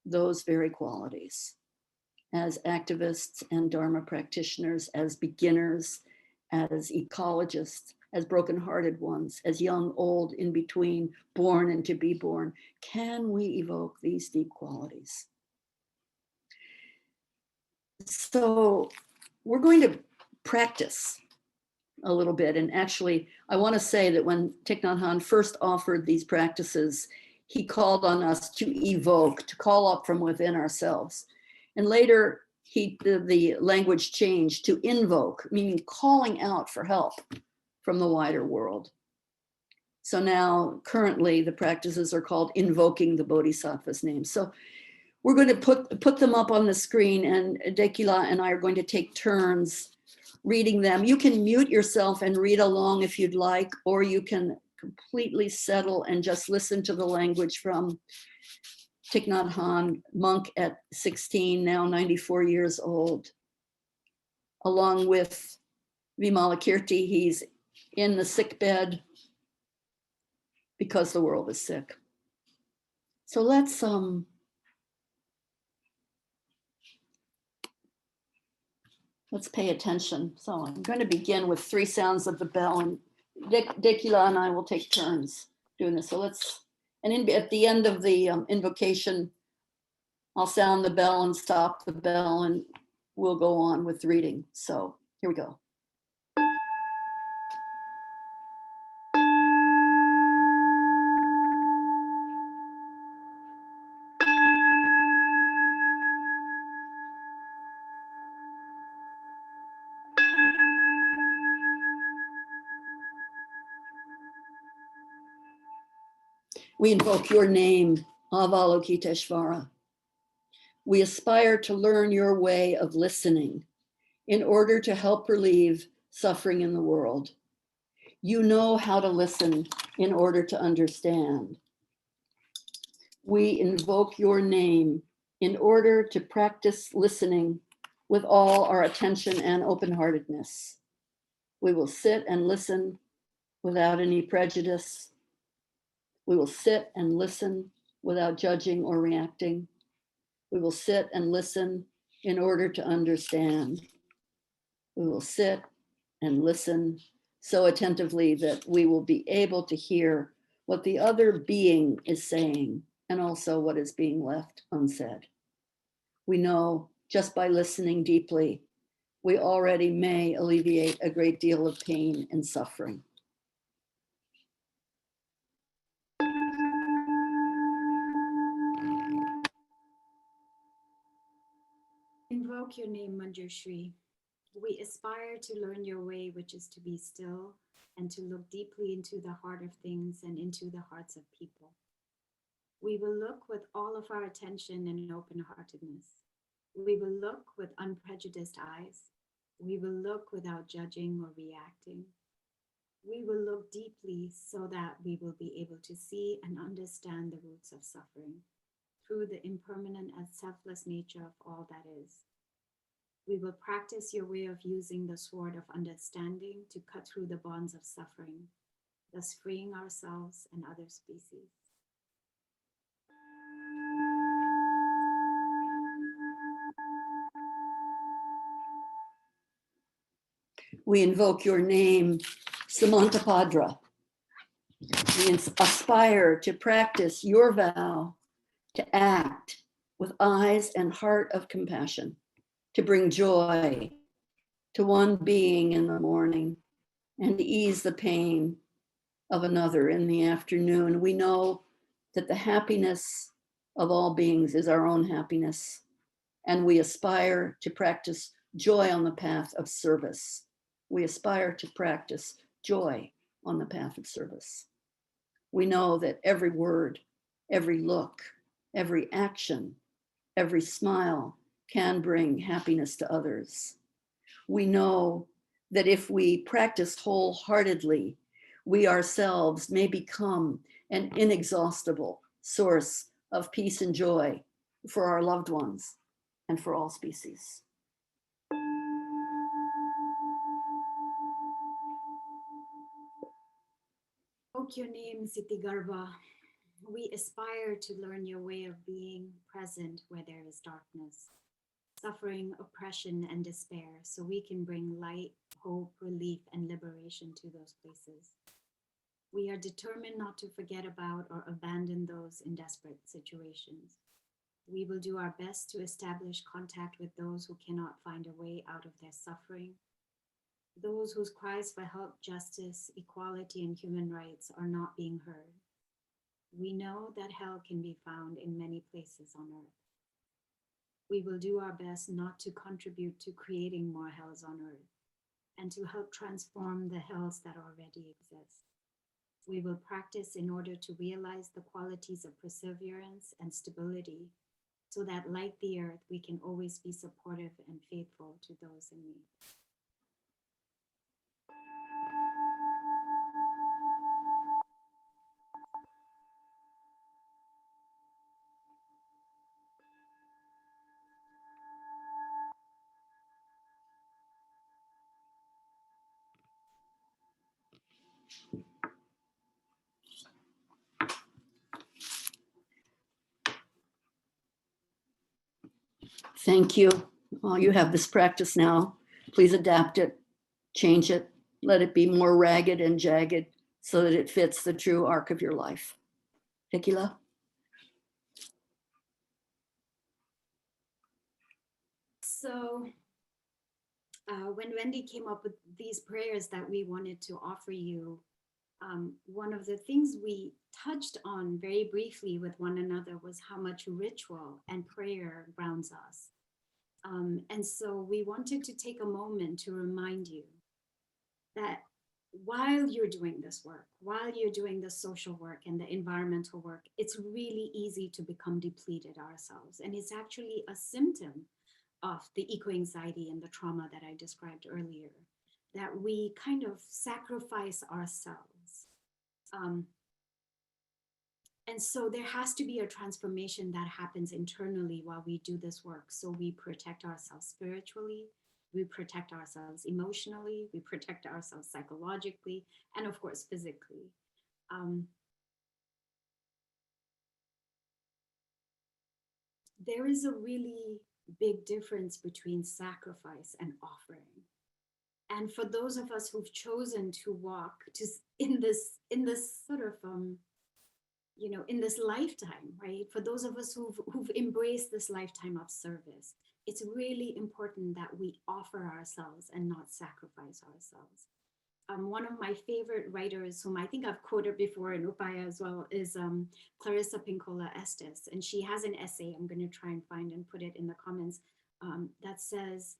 those very qualities as activists and Dharma practitioners, as beginners, as ecologists, as broken-hearted ones, as young, old, in between, born and to be born? Can we evoke these deep qualities? So we're going to practice a little bit. And actually, I want to say that when Thich Nhat Hanh first offered these practices, he called on us to evoke, to call up from within ourselves. And later, the language changed to invoke, meaning calling out for help from the wider world. So now currently the practices are called invoking the Bodhisattva's name. So we're going to put them up on the screen, and Dekila and I are going to take turns reading them. You can mute yourself and read along if you'd like, or you can completely settle and just listen to the language from Thich Nhat Hanh, monk at 16, now 94 years old. Along with Vimalakirti, he's in the sick bed because the world is sick. So let's pay attention. So I'm going to begin with 3 sounds of the bell, and Dekila and I will take turns doing this. So at the end of the invocation, I'll sound the bell and stop the bell, and we'll go on with reading. So here we go. We invoke your name, Avalokiteshvara. We aspire to learn your way of listening in order to help relieve suffering in the world. You know how to listen in order to understand. We invoke your name in order to practice listening with all our attention and open-heartedness. We will sit and listen without any prejudice. We will sit and listen without judging or reacting. We will sit and listen in order to understand. We will sit and listen so attentively that we will be able to hear what the other being is saying and also what is being left unsaid. We know just by listening deeply, we already may alleviate a great deal of pain and suffering. Invoke your name, Manjushri. We aspire to learn your way, which is to be still and to look deeply into the heart of things and into the hearts of people. We will look with all of our attention and open-heartedness. We will look with unprejudiced eyes. We will look without judging or reacting. We will look deeply so that we will be able to see and understand the roots of suffering through the impermanent and selfless nature of all that is. We will practice your way of using the sword of understanding to cut through the bonds of suffering, thus freeing ourselves and other species. We invoke your name, Samantapadra. We aspire to practice your vow to act with eyes and heart of compassion, to bring joy to one being in the morning and to ease the pain of another in the afternoon. We know that the happiness of all beings is our own happiness, and we aspire to practice joy on the path of service. We aspire to practice joy on the path of service. We know that every word, every look, every action, every smile can bring happiness to others. We know that if we practice wholeheartedly, we ourselves may become an inexhaustible source of peace and joy for our loved ones and for all species. Invoke your name, Siddhigarbha. We aspire to learn your way of being present where there is darkness, suffering, oppression, and despair, so we can bring light, hope, relief, and liberation to those places. We are determined not to forget about or abandon those in desperate situations. We will do our best to establish contact with those who cannot find a way out of their suffering, those whose cries for help, justice, equality, and human rights are not being heard. We know that hell can be found in many places on earth. We will do our best not to contribute to creating more hells on earth and to help transform the hells that already exist. We will practice in order to realize the qualities of perseverance and stability so that, like the earth, we can always be supportive and faithful to those in need. Thank you. You have this practice now. Please adapt it, change it, let it be more ragged and jagged so that it fits the true arc of your life. Tequila? So when Wendy came up with these prayers that we wanted to offer you, one of the things we touched on very briefly with one another was how much ritual and prayer grounds us. And so we wanted to take a moment to remind you that while you're doing this work, while you're doing the social work and the environmental work, it's really easy to become depleted ourselves. And it's actually a symptom of the eco-anxiety and the trauma that I described earlier, that we kind of sacrifice ourselves. And so there has to be a transformation that happens internally while we do this work. So we protect ourselves spiritually, we protect ourselves emotionally, we protect ourselves psychologically, and of course, physically. There is a really big difference between sacrifice and offering. And for those of us who've chosen to walk in this sort of in this lifetime, right? For those of us who've embraced this lifetime of service, it's really important that we offer ourselves and not sacrifice ourselves. One of my favorite writers, whom I think I've quoted before in Upaya as well, is Clarissa Pinkola Estes. And she has an essay, I'm going to try and find and put it in the comments, that says,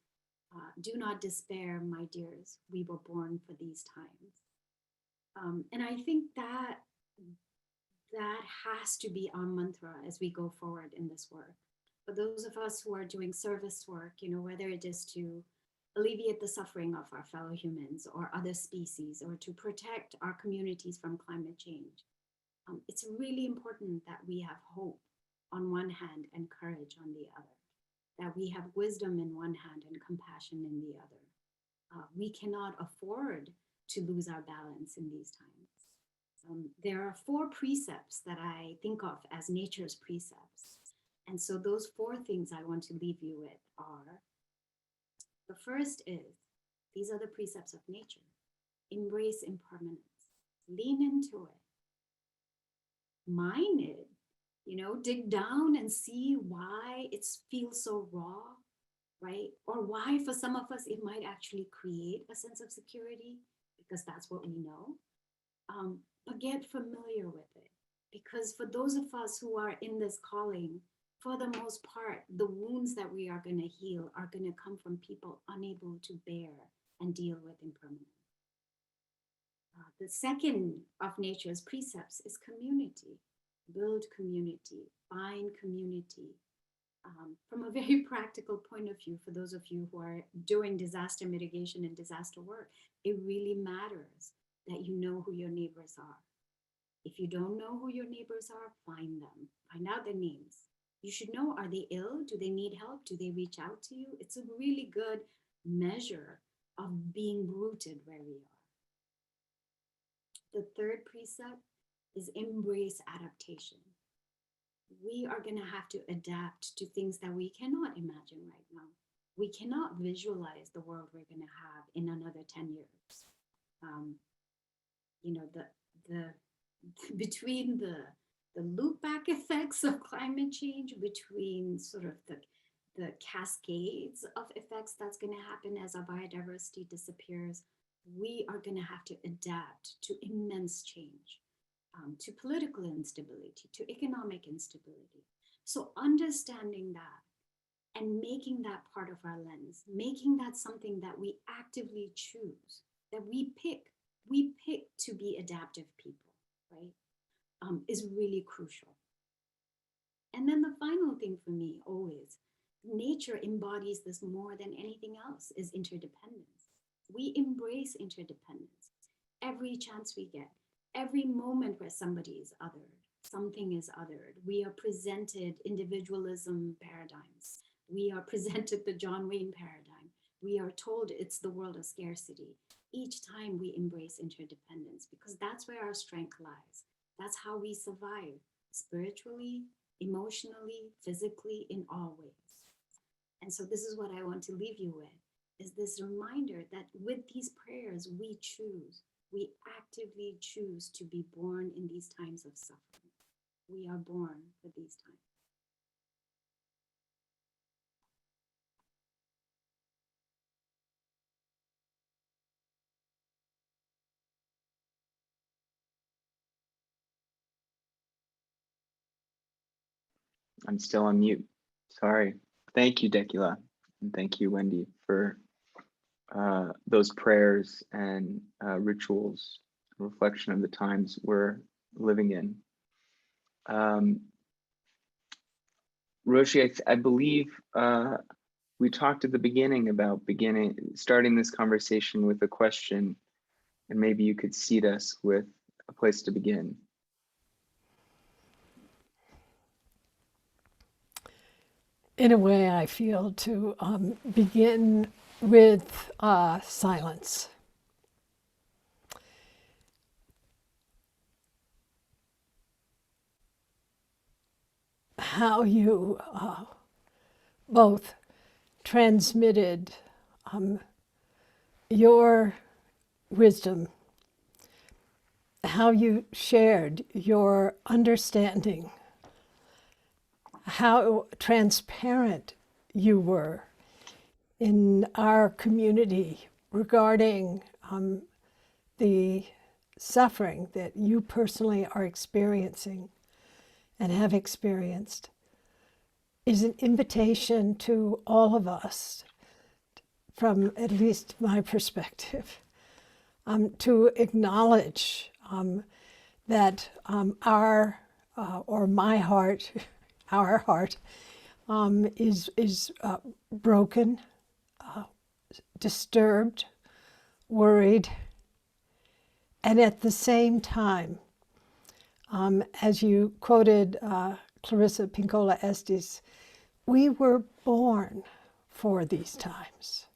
"Do not despair, my dears, we were born for these times." And I think that has to be our mantra as we go forward in this work. For those of us who are doing service work, whether it is to alleviate the suffering of our fellow humans or other species, or to protect our communities from climate change, it's really important that we have hope on one hand and courage on the other, that we have wisdom in one hand and compassion in the other. We cannot afford to lose our balance in these times. There are 4 precepts that I think of as nature's precepts. And so those 4 things I want to leave you with are, the first is, these are the precepts of nature. Embrace impermanence, lean into it, mine it, dig down and see why it feels so raw, right? Or why for some of us, it might actually create a sense of security because that's what we know. But get familiar with it, because for those of us who are in this calling, for the most part, the wounds that we are going to heal are going to come from people unable to bear and deal with impermanence. The second of nature's precepts is community. Build community, find community. From a very practical point of view, for those of you who are doing disaster mitigation and disaster work, it really matters that you know who your neighbors are. If you don't know who your neighbors are, find them, find out their names. You should know, are they ill? Do they need help? Do they reach out to you? It's a really good measure of being rooted where we are. The third precept is embrace adaptation. We are going to have to adapt to things that we cannot imagine right now. We cannot visualize the world we're going to have in another 10 years. Between the loop back effects of climate change, between sort of the cascades of effects that's going to happen as our biodiversity disappears, we are going to have to adapt to immense change, to political instability, to economic instability. So understanding that and making that part of our lens, making that something that we actively choose, that we pick to be adaptive people, right? Is really crucial. And then the final thing for me always, nature embodies this more than anything else, is interdependence. We embrace interdependence every chance we get, every moment where somebody is othered, something is othered. We are presented individualism paradigms. We are presented the John Wayne paradigm. We are told it's the world of scarcity. Each time we embrace interdependence, because that's where our strength lies. That's how we survive spiritually, emotionally, physically, in all ways. And so this is what I want to leave you with, is this reminder that with these prayers, we actively choose to be born in these times of suffering. We are born for these times. I'm still on mute. Sorry. Thank you, Decula. And thank you, Wendy, for those prayers and rituals, reflection of the times we're living in. Roshi, I believe we talked at the beginning about starting this conversation with a question, and maybe you could seat us with a place to begin. In a way, I feel to begin with silence. How you both transmitted your wisdom, how you shared your understanding, how transparent you were in our community regarding the suffering that you personally are experiencing and have experienced, is an invitation to all of us, from at least my perspective, to acknowledge that my heart, our heart, is broken, disturbed, worried, and at the same time, as you quoted Clarissa Pinkola Estes, we were born for these times.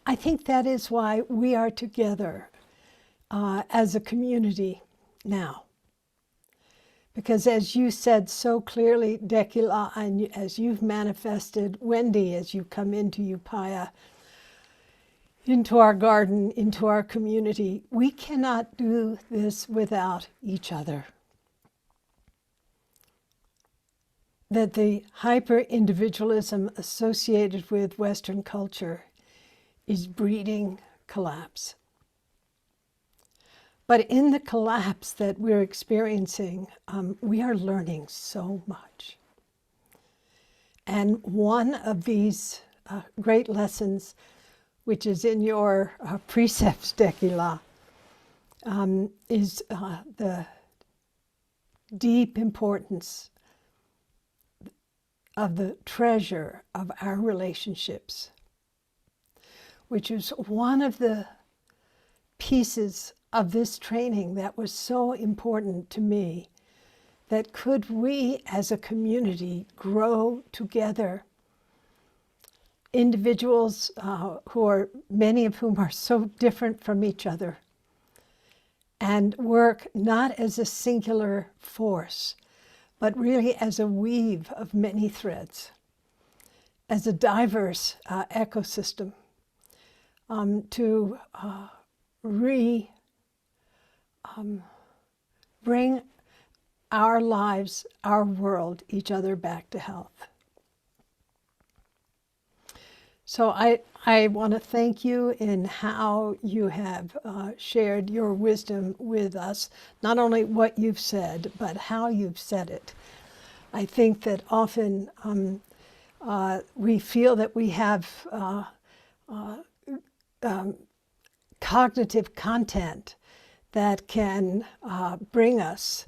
I think that is why we are together as a community now. Because as you said so clearly, Decula, and as you've manifested, Wendy, as you come into Upaya, into our garden, into our community, we cannot do this without each other. That the hyper-individualism associated with Western culture is breeding collapse. But in the collapse that we're experiencing, we are learning so much. And one of these great lessons, which is in your precepts, Decula, is the deep importance of the treasure of our relationships, which is one of the pieces of this training that was so important to me, that could we as a community grow together, individuals many of whom are so different from each other, and work not as a singular force, but really as a weave of many threads, as a diverse ecosystem, to bring our lives, our world, each other back to health. So I want to thank you in how you have shared your wisdom with us, not only what you've said, but how you've said it. I think that often we feel that we have cognitive content that can bring us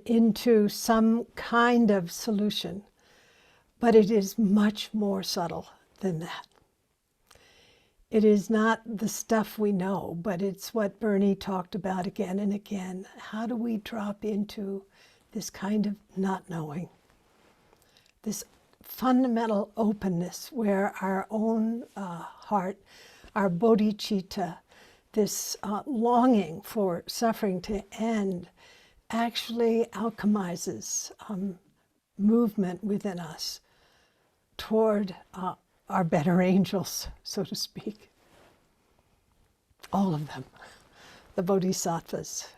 into some kind of solution, but it is much more subtle than that. It is not the stuff we know, but it's what Bernie talked about again and again. How do we drop into this kind of not knowing? This fundamental openness where our own heart, our bodhicitta, this longing for suffering to end, actually alchemizes movement within us toward our better angels, so to speak. All of them, the bodhisattvas.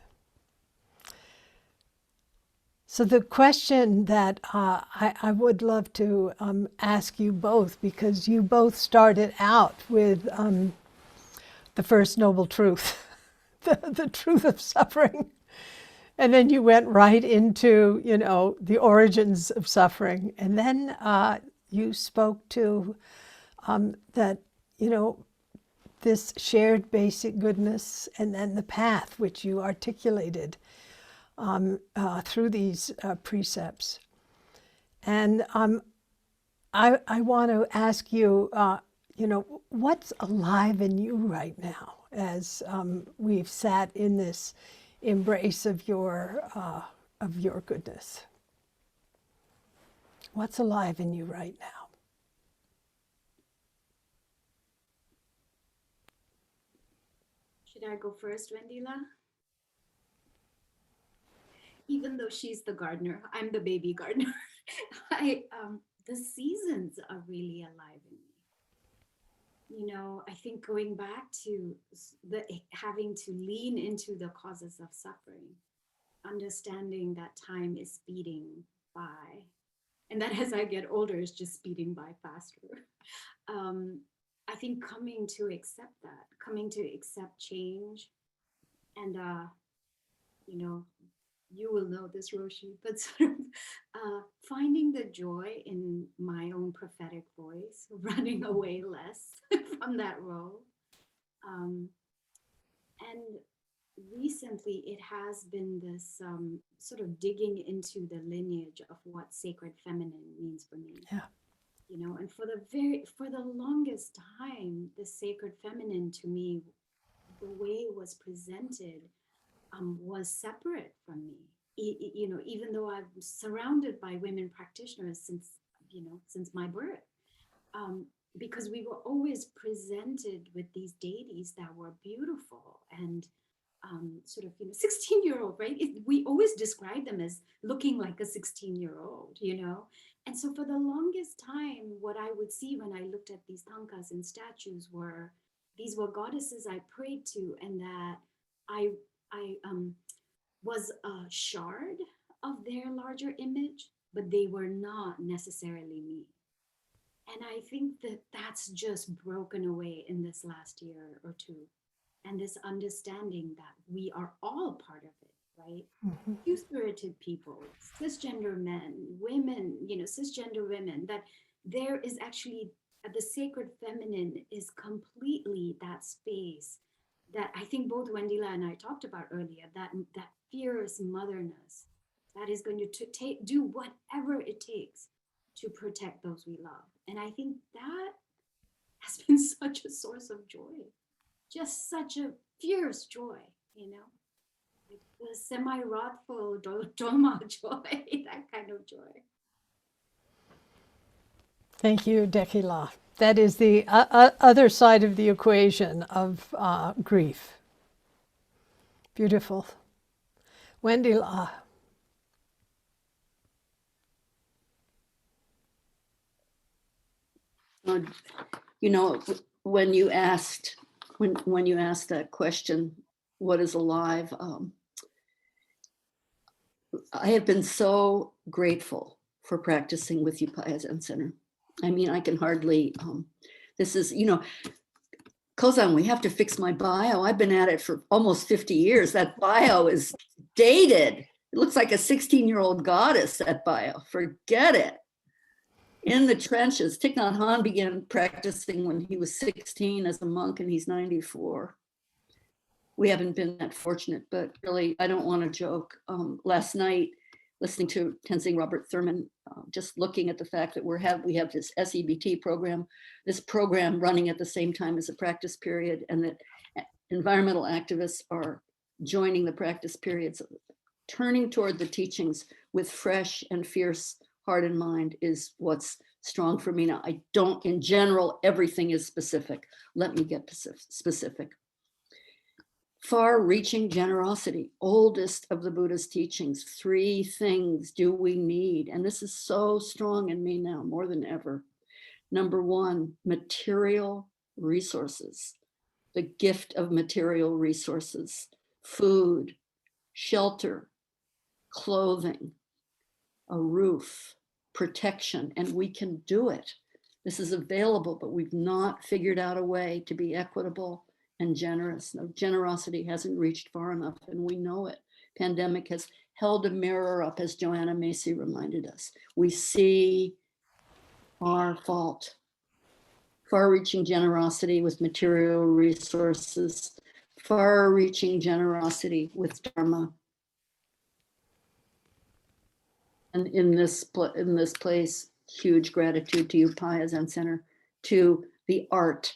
So the question that I would love to ask you both, because you both started out with the first noble truth, the truth of suffering. And then you went right into, the origins of suffering. And then you spoke to that, this shared basic goodness, and then the path which you articulated through these precepts. And I want to ask you, what's alive in you right now as we've sat in this embrace of your goodness? What's alive in you right now? Should I go first, Wendila? Even though she's the gardener, I'm the baby gardener. The seasons are really alive in me. I think going back to having to lean into the causes of suffering, understanding that time is speeding by, and that as I get older, it's just speeding by faster. I think coming to accept change, and you will know this, Roshi, but sort of finding the joy in my own prophetic voice, running away less from that role. And recently it has been this sort of digging into the lineage of what sacred feminine means for me. Yeah. And for the longest time, the sacred feminine to me, the way it was presented, was separate from me. Even though I'm surrounded by women practitioners since my birth, because we were always presented with these deities that were beautiful and sort of 16-year-old, right? We always describe them as looking like a 16-year-old, And so for the longest time, what I would see when I looked at these tankas and statues were these were goddesses I prayed to, and that I was a shard of their larger image, but they were not necessarily me. And I think that that's just broken away in this last year or two. And this understanding that we are all part of it, right? Mm-hmm. Two-spirited people, cisgender men, women, cisgender women, that there is actually the sacred feminine is completely that space that I think both Wendila and I talked about earlier, that fierce motherness that is going to do whatever it takes to protect those we love. And I think that has been such a source of joy, just such a fierce joy, like the semi-wrathful Dharma joy, that kind of joy. Thank you, Dekila. That is the other side of the equation of grief. Beautiful. Wendila. When you asked that question, what is alive? I have been so grateful for practicing with you, Paya Zen Center. I mean, I can hardly, this is, Kozan, we have to fix my bio. I've been at it for almost 50 years. That bio is dated. It looks like a 16-year-old goddess, that bio. Forget it. In the trenches. Thich Nhat Hanh began practicing when he was 16 as a monk, and he's 94. We haven't been that fortunate, but really, I don't want to joke. Last night, listening to Tenzing Robert Thurman, just looking at the fact that we have this SEBT program, this program running at the same time as a practice period, and that environmental activists are joining the practice periods, turning toward the teachings with fresh and fierce heart and mind is what's strong for me now. I don't, in general, everything is specific. Let me get specific. Far-reaching generosity, oldest of the Buddha's teachings. 3 things do we need? And this is so strong in me now, more than ever. Number 1, material resources. The gift of material resources. Food, shelter, clothing, a roof, protection, and we can do it. This is available, but we've not figured out a way to be equitable and generous. No, generosity hasn't reached far enough, and we know it. Pandemic has held a mirror up, as Joanna Macy reminded us. We see our fault. Far-reaching generosity with material resources, far-reaching generosity with Dharma. And in this place, huge gratitude to Upaya Zen Center, to the art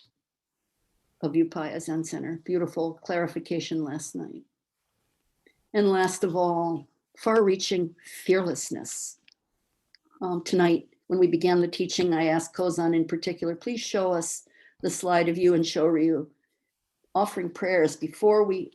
of Upaya Zen Center. Beautiful clarification last night. And last of all, far-reaching fearlessness. Tonight, when we began the teaching, I asked Kozan in particular, please show us the slide of you and Shoryu offering prayers before we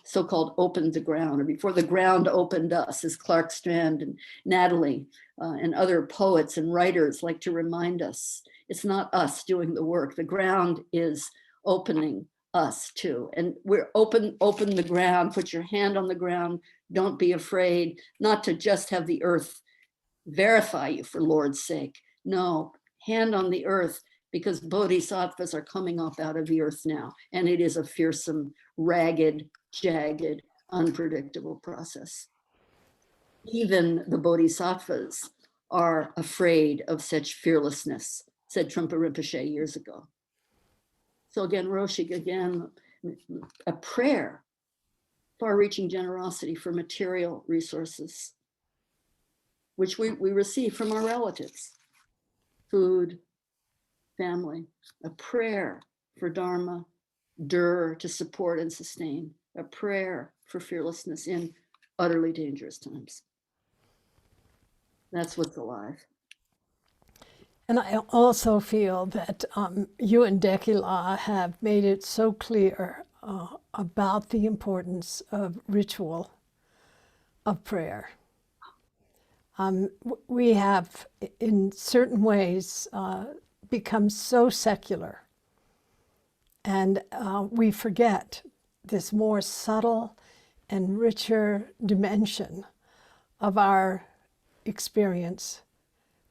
so-called opened the ground, or before the ground opened us, as Clark Strand and Natalie and other poets and writers like to remind us. It's not us doing the work. The ground is opening us too. And we're open the ground, put your hand on the ground. Don't be afraid, not to just have the earth verify you for Lord's sake. No, hand on the earth, because bodhisattvas are coming up out of the earth now. And it is a fearsome, ragged, jagged, unpredictable process. Even the bodhisattvas are afraid of such fearlessness, said Trungpa Rinpoche years ago. So again, Roshi, again, a prayer, far-reaching generosity for material resources, which we receive from our relatives, food, family, a prayer for Dharma, to support and sustain, a prayer for fearlessness in utterly dangerous times. That's what's alive. And I also feel that you and Dekila have made it so clear about the importance of ritual, of prayer. We have, in certain ways, become so secular, and we forget this more subtle and richer dimension of our experience,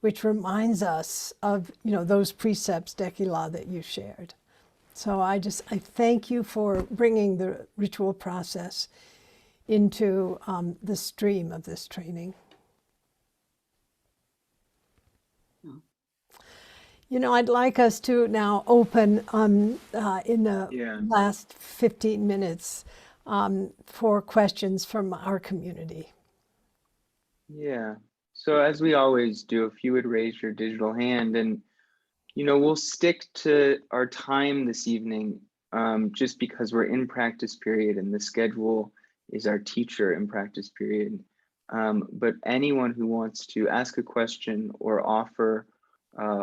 which reminds us of, those precepts, Dekila, that you shared. So I thank you for bringing the ritual process into the stream of this training. I'd like us to now open in the last 15 minutes for questions from our community. Yeah. So as we always do, if you would raise your digital hand, and we'll stick to our time this evening, just because we're in practice period and the schedule is our teacher in practice period. But anyone who wants to ask a question or offer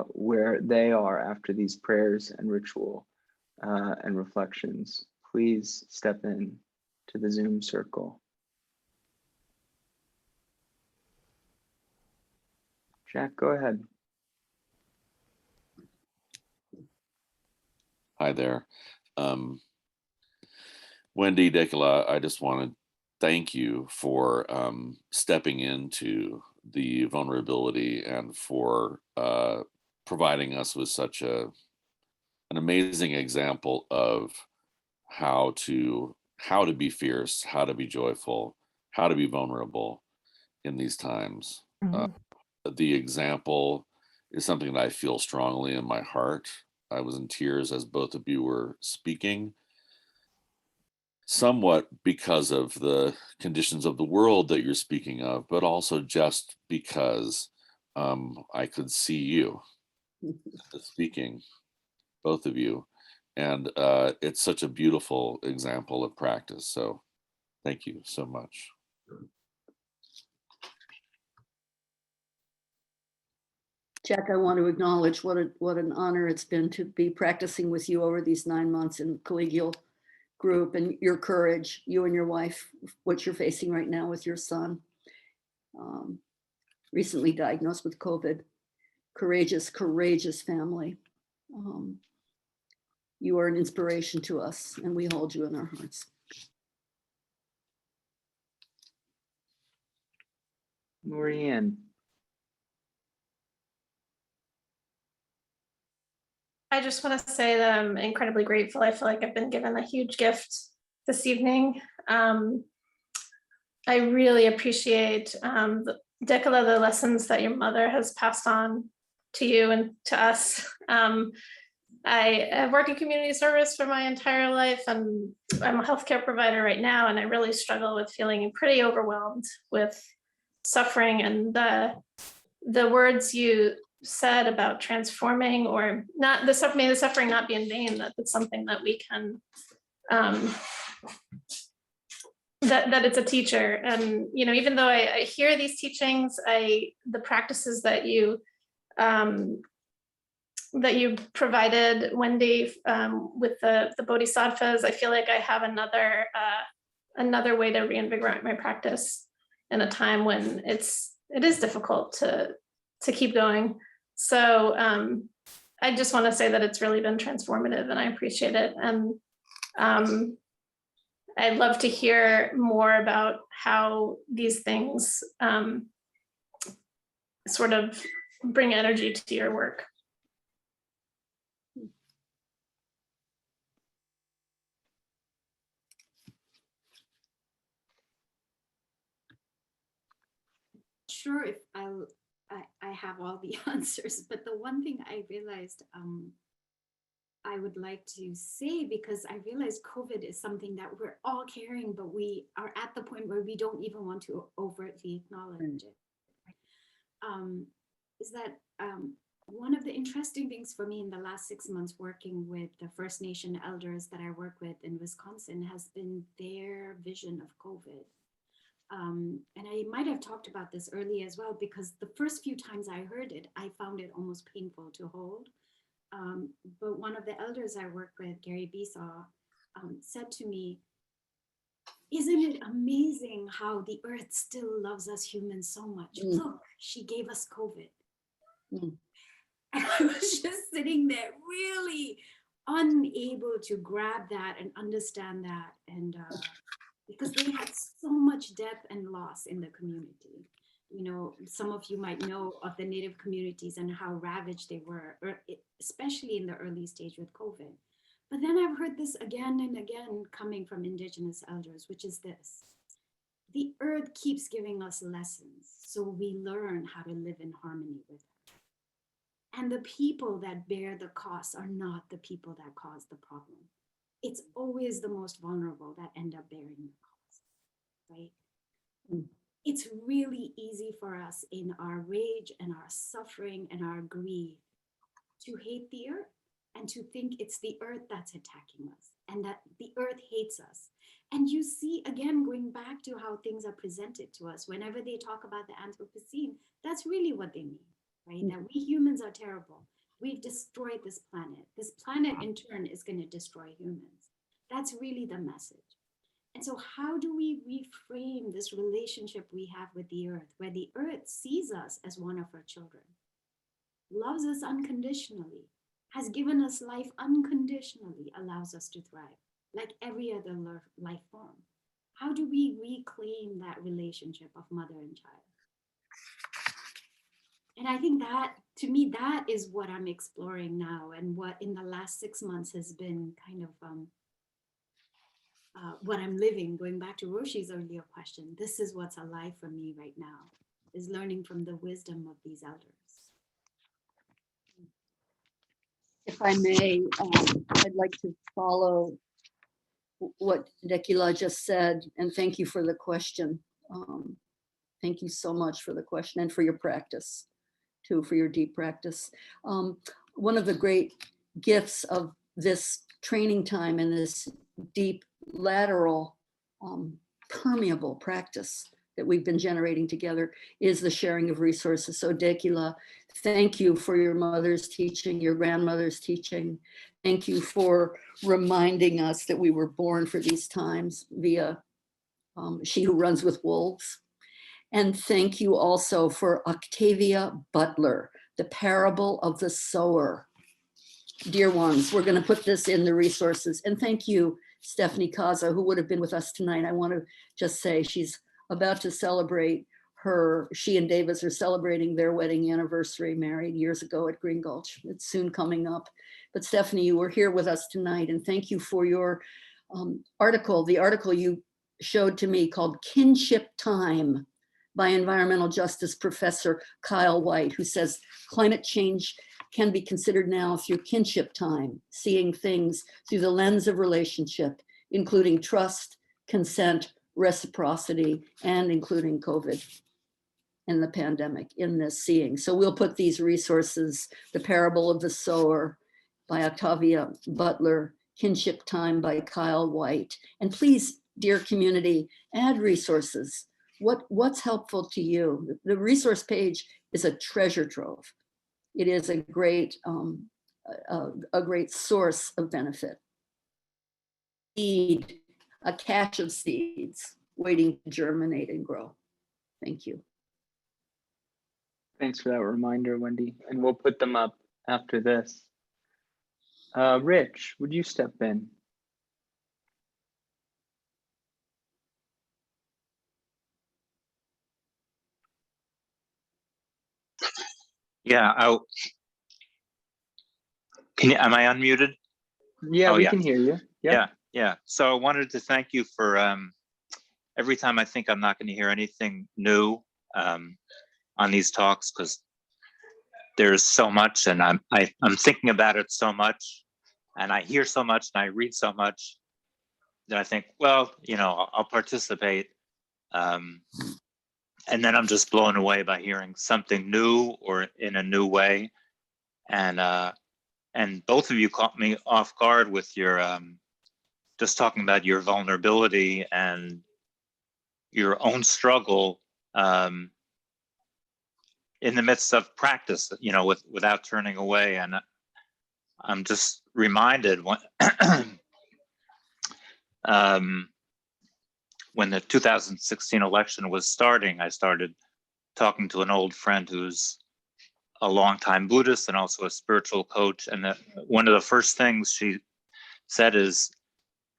where they are after these prayers and ritual and reflections, please step in to the Zoom circle. Jack, go ahead. Hi there. Wendy, Dekila, I just want to thank you for stepping into the vulnerability and for providing us with such an amazing example of how to be fierce, how to be joyful, how to be vulnerable in these times. The example is something that I feel strongly in my heart. I was in tears as both of you were speaking, somewhat because of the conditions of the world that you're speaking of, but also just because I could see you speaking, both of you. And it's such a beautiful example of practice. So thank you so much. Jack, I want to acknowledge what an honor it's been to be practicing with you over these 9 months in collegial group, and your courage, you and your wife, what you're facing right now with your son, recently diagnosed with COVID. Courageous, courageous family. You are an inspiration to us, and we hold you in our hearts. Lorianne. I just want to say that I'm incredibly grateful. I feel like I've been given a huge gift this evening. I really appreciate Dekala, the lessons that your mother has passed on to you and to us. I have worked in community service for my entire life, and I'm a healthcare provider right now, and I really struggle with feeling pretty overwhelmed with suffering, and the words you said about transforming, or not, may the suffering not be in vain, that it's something that we can, that it's a teacher. And, you know, even though I hear these teachings, the practices that you provided, Wendy, with the bodhisattvas, I feel like I have another way to reinvigorate my practice in a time when it is difficult to keep going. So I just want to say that it's really been transformative, and I appreciate it. And I'd love to hear more about how these things sort of bring energy to your work. Sure, if I have all the answers, but the one thing I realized I would like to say, because I realize COVID is something that we're all carrying, but we are at the point where we don't even want to overtly acknowledge it. Is that one of the interesting things for me in the last 6 months working with the First Nation elders that I work with in Wisconsin has been their vision of COVID. And I might have talked about this earlier as well, because the first few times I heard it, I found it almost painful to hold. But one of the elders I work with, Gary Besaw, said to me, "Isn't it amazing how the earth still loves us humans so much? Look, she gave us COVID." And I was just sitting there really unable to grab that and understand that. And because they had so much death and loss in the community. You know, some of you might know of the Native communities and how ravaged they were, especially in the early stage with COVID. But then I've heard this again and again coming from Indigenous elders, which is this: the earth keeps giving us lessons, so we learn how to live in harmony with her. And the people that bear the cost are not the people that cause the problem. It's always the most vulnerable that end up bearing the cost, right? It's really easy for us in our rage and our suffering and our grief to hate the earth and to think it's the earth that's attacking us and that the earth hates us. And you see, again, going back to how things are presented to us, whenever they talk about the Anthropocene, that's really what they mean, right? That we humans are terrible. We've destroyed this planet. This planet in turn is going to destroy humans. That's really the message. And so how do we reframe this relationship we have with the earth, where the earth sees us as one of her children, loves us unconditionally, has given us life unconditionally, allows us to thrive like every other life form? How do we reclaim that relationship of mother and child? And I think that, to me, that is what I'm exploring now, and what in the last 6 months has been kind of what I'm living. Going back to Roshi's earlier question, this is what's alive for me right now, is learning from the wisdom of these elders. If I may, I'd like to follow what Dekila just said, and thank you for the question. Thank you so much for the question and for your practice too, for your deep practice. One of the great gifts of this training time and this deep lateral permeable practice that we've been generating together is the sharing of resources. So Dekila, thank you for your mother's teaching, your grandmother's teaching. Thank you for reminding us that we were born for these times via She Who Runs with Wolves. And thank you also for Octavia Butler, The Parable of the Sower. Dear ones, we're going to put this in the resources. And thank you, Stephanie Kaza, who would have been with us tonight. I want to just say she's about to celebrate she and Davis are celebrating their wedding anniversary, married years ago at Green Gulch. It's soon coming up. But Stephanie, you were here with us tonight, and thank you for your article, the article you showed to me called Kinship Time by environmental justice professor Kyle White, who says climate change can be considered now through kinship time, seeing things through the lens of relationship, including trust, consent, reciprocity, and including COVID and the pandemic in this seeing. So we'll put these resources, The Parable of the Sower by Octavia Butler, Kinship Time by Kyle White. And please, dear community, add resources. What's helpful to you? The resource page is a treasure trove. It is a great source of benefit. Seed, a cache of seeds waiting to germinate and grow. Thank you. Thanks for that reminder, Wendy. And we'll put them up after this. Rich, would you step in? Yeah, am I unmuted? Yeah, Oh, we yeah. can hear you. Yep. Yeah. So I wanted to thank you for every time I think I'm not going to hear anything new on these talks, because there's so much, and I'm thinking about it so much, and I hear so much, and I read so much that I think, well, I'll participate. And then I'm just blown away by hearing something new or in a new way. And both of you caught me off guard with your just talking about your vulnerability and your own struggle in the midst of practice, without turning away. And I'm just reminded when when the 2016 election was starting, I started talking to an old friend who's a longtime Buddhist and also a spiritual coach. And one of the first things she said is,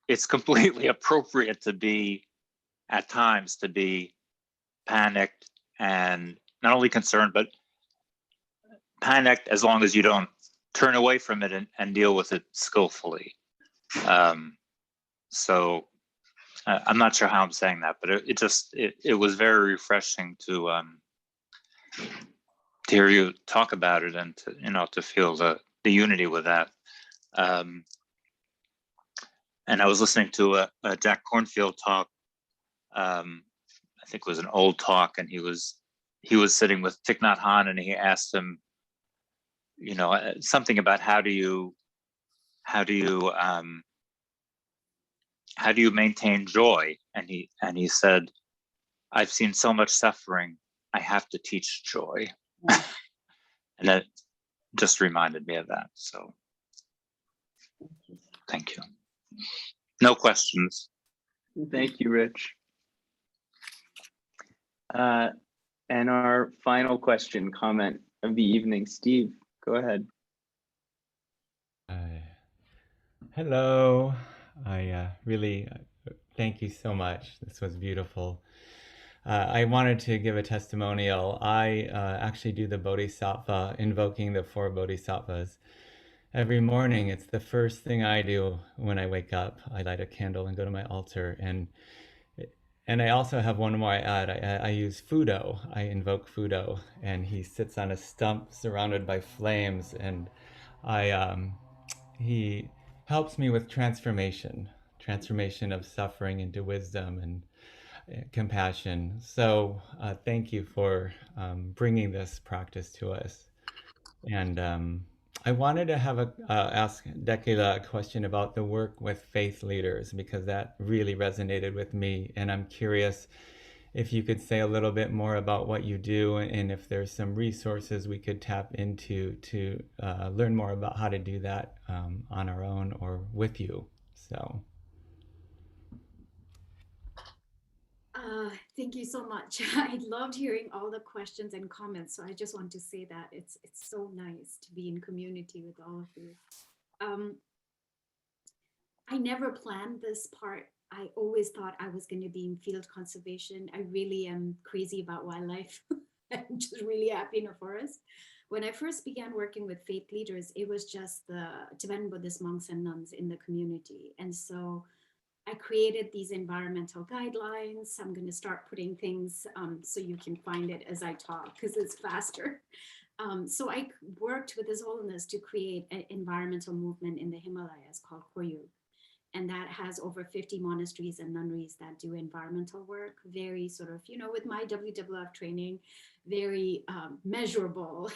it's completely appropriate at times to be panicked and not only concerned, but panicked as long as you don't turn away from it and deal with it skillfully. So I'm not sure how I'm saying that, but it was very refreshing to hear you talk about it and to feel the unity with that. And I was listening to a Jack Kornfield talk. I think it was an old talk, and he was sitting with Thich Nhat Hanh, and he asked him, something about how do you maintain joy? And he said, I've seen so much suffering, I have to teach joy. And that just reminded me of that. So thank you. No questions. Thank you, Rich. And our final question, comment of the evening, Steve, go ahead. Hello. I really thank you so much. This was beautiful. I wanted to give a testimonial. I actually do the Bodhisattva, invoking the four Bodhisattvas. Every morning, it's the first thing I do when I wake up. I light a candle and go to my altar. And I also have one more I add. I use Fudo. I invoke Fudo, and he sits on a stump surrounded by flames, and he helps me with transformation of suffering into wisdom and compassion. So thank you for bringing this practice to us. And I wanted to have ask Dekila a question about the work with faith leaders, because that really resonated with me. And I'm curious if you could say a little bit more about what you do, and if there's some resources we could tap into to learn more about how to do that on our own or with you. So. Thank you so much. I loved hearing all the questions and comments. So I just want to say that it's so nice to be in community with all of you. I never planned this part. I always thought I was going to be in field conservation. I really am crazy about wildlife. I'm just really happy in a forest. When I first began working with faith leaders, it was just the Tibetan Buddhist monks and nuns in the community. And so I created these environmental guidelines. I'm going to start putting things so you can find it as I talk, because it's faster. So I worked with His Holiness to create an environmental movement in the Himalayas called Koyu. And that has over 50 monasteries and nunneries that do environmental work, very sort of, with my WWF training, very measurable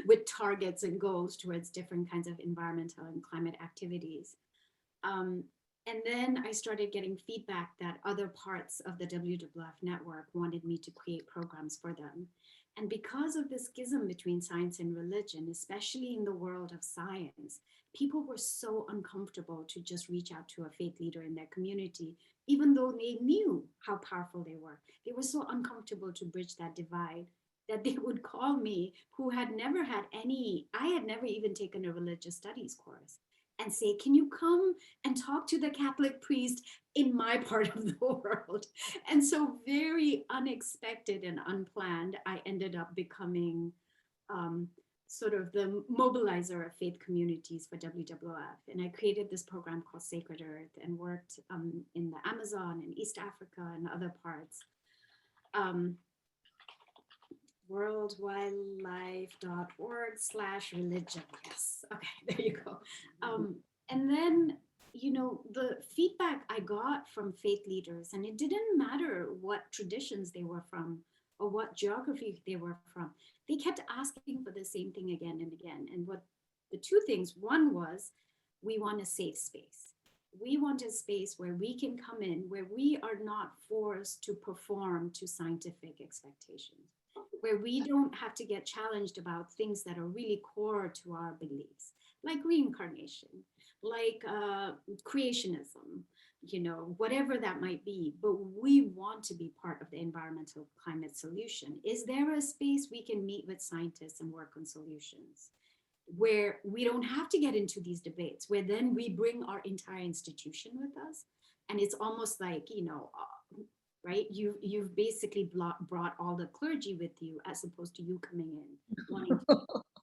with targets and goals towards different kinds of environmental and climate activities. And then I started getting feedback that other parts of the WWF network wanted me to create programs for them. And because of this schism between science and religion, especially in the world of science, people were so uncomfortable to just reach out to a faith leader in their community, even though they knew how powerful they were. They were so uncomfortable to bridge that divide that they would call me, who had never had I had never even taken a religious studies course, and say, can you come and talk to the Catholic priest in my part of the world? And so very unexpected and unplanned, I ended up becoming sort of the mobilizer of faith communities for WWF. And I created this program called Sacred Earth and worked in the Amazon and East Africa and other parts. worldwildlife.org/religion. Yes. Okay, there you go. And then, the feedback I got from faith leaders, and it didn't matter what traditions they were from or what geography they were from, they kept asking for the same thing again and again. And what the two things, one was, we want a safe space. We want a space where we can come in, where we are not forced to perform to scientific expectations, where we don't have to get challenged about things that are really core to our beliefs, like reincarnation, like creationism, whatever that might be. But we want to be part of the environmental climate solution. Is there a space we can meet with scientists and work on solutions, where we don't have to get into these debates, where then we bring our entire institution with us? And it's almost like, right? You've basically brought all the clergy with you, as opposed to you coming in wanting to be a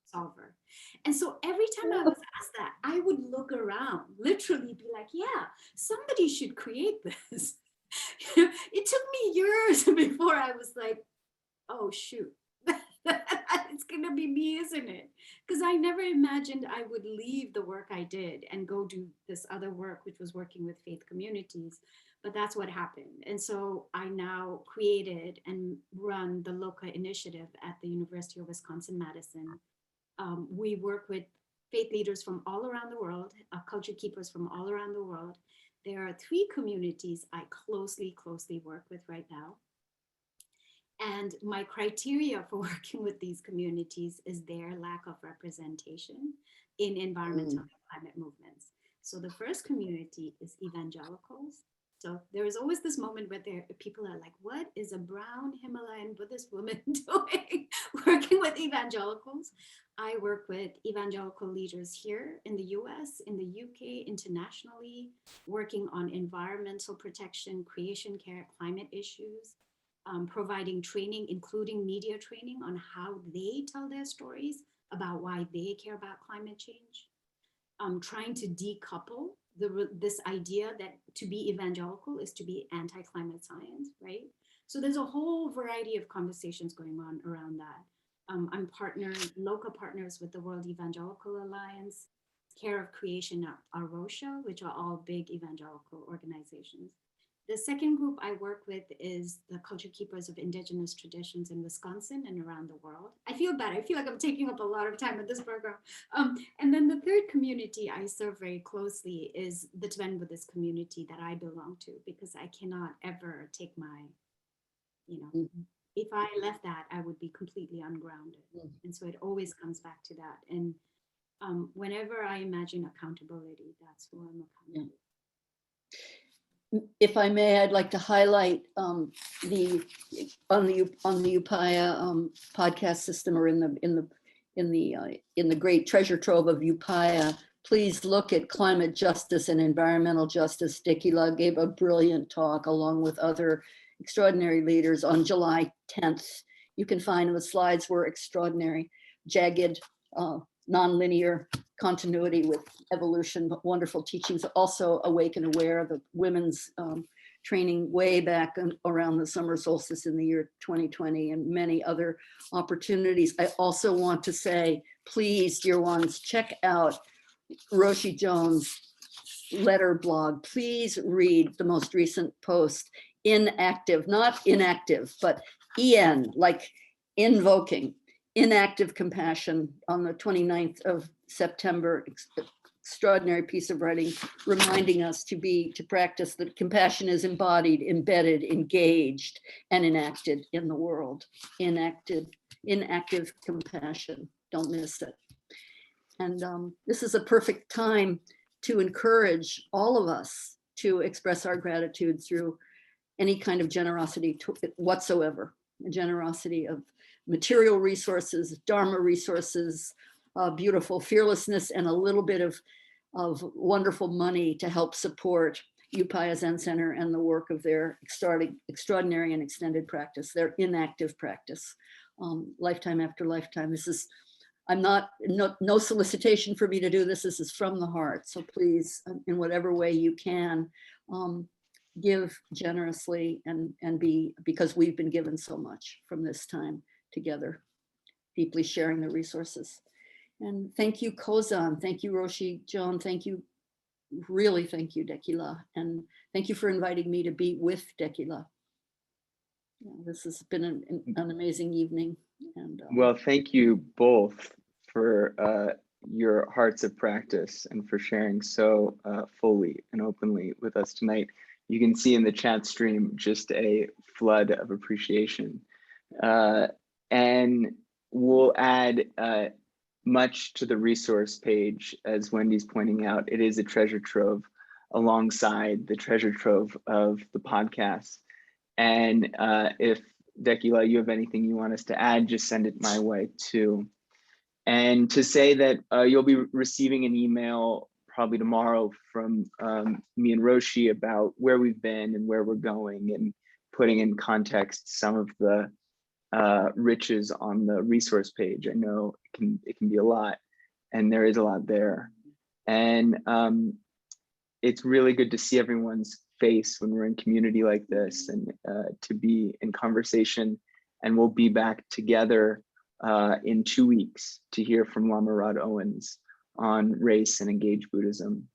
solver. And so every time I was asked that, I would look around, literally be like, yeah, somebody should create this. It took me years before I was like, oh, shoot. It's gonna be me, isn't it? Because I never imagined I would leave the work I did and go do this other work, which was working with faith communities. But that's what happened. And so I now created and run the LOCA initiative at the University of Wisconsin-Madison. We work with faith leaders from all around the world, culture keepers from all around the world. There are 3 communities I closely work with right now. And my criteria for working with these communities is their lack of representation in environmental and climate movements. So the first community is evangelicals. So there is always this moment where people are like, what is a brown Himalayan Buddhist woman doing working with evangelicals? I work with evangelical leaders here in the US, in the UK, internationally, working on environmental protection, creation care, climate issues. providing training, including media training on how they tell their stories about why they care about climate change. Trying to decouple this idea that to be evangelical is to be anti-climate science, right? So there's a whole variety of conversations going on around that. I'm local partners with the World Evangelical Alliance, Care of Creation, Arosha, which are all big evangelical organizations. The second group I work with is the Culture Keepers of Indigenous Traditions in Wisconsin and around the world. I feel bad. I feel like I'm taking up a lot of time with this program. And then the third community I serve very closely is the Tibetan Buddhist community that I belong to, because I cannot ever take my, if I left that, I would be completely ungrounded. And so it always comes back to that. And whenever I imagine accountability, that's who I'm accountable. If I may, I'd like to highlight on the Upaya podcast system, or in the great treasure trove of Upaya. Please look at climate justice and environmental justice. Dekila gave a brilliant talk along with other extraordinary leaders on July 10th. You can find the slides were extraordinary, jagged, nonlinear continuity with evolution, but wonderful teachings. Also Awake and Aware, the women's training way back around the summer solstice in the year 2020, and many other opportunities. I also want to say, please, dear ones, check out Roshi Jones' letter blog. Please read the most recent post, Inactive, not inactive, but EN, like invoking. Inactive Compassion on the 29th of September, extraordinary piece of writing, reminding us to practice that compassion is embodied, embedded, engaged, and enacted in the world. Inactive compassion, don't miss it. And this is a perfect time to encourage all of us to express our gratitude through any kind of generosity whatsoever, a generosity of material resources, Dharma resources, beautiful fearlessness, and a little bit of wonderful money to help support Upaya Zen Center and the work of their extraordinary and extended practice, their inactive practice, lifetime after lifetime. This is, no solicitation for me to do this. This is from the heart. So please, in whatever way you can, give generously and because we've been given so much from this time together, deeply sharing the resources. And thank you, Kozan. Thank you, Roshi Joan. Thank you, really thank you, Dekila. And thank you for inviting me to be with Dekila. Yeah, this has been an amazing evening. And well, thank you both for your hearts of practice and for sharing so fully and openly with us tonight. You can see in the chat stream just a flood of appreciation. And we'll add much to the resource page, as Wendy's pointing out. It is a treasure trove alongside the treasure trove of the podcast. And if Dekila, you have anything you want us to add, just send it my way too. And to say that you'll be receiving an email probably tomorrow from me and Roshi about where we've been and where we're going, and putting in context some of the riches on the resource page. I know it can be a lot, and there is a lot there. And it's really good to see everyone's face when we're in community like this, and to be in conversation. And we'll be back together in 2 weeks to hear from Lama Rod Owens on race and engaged Buddhism.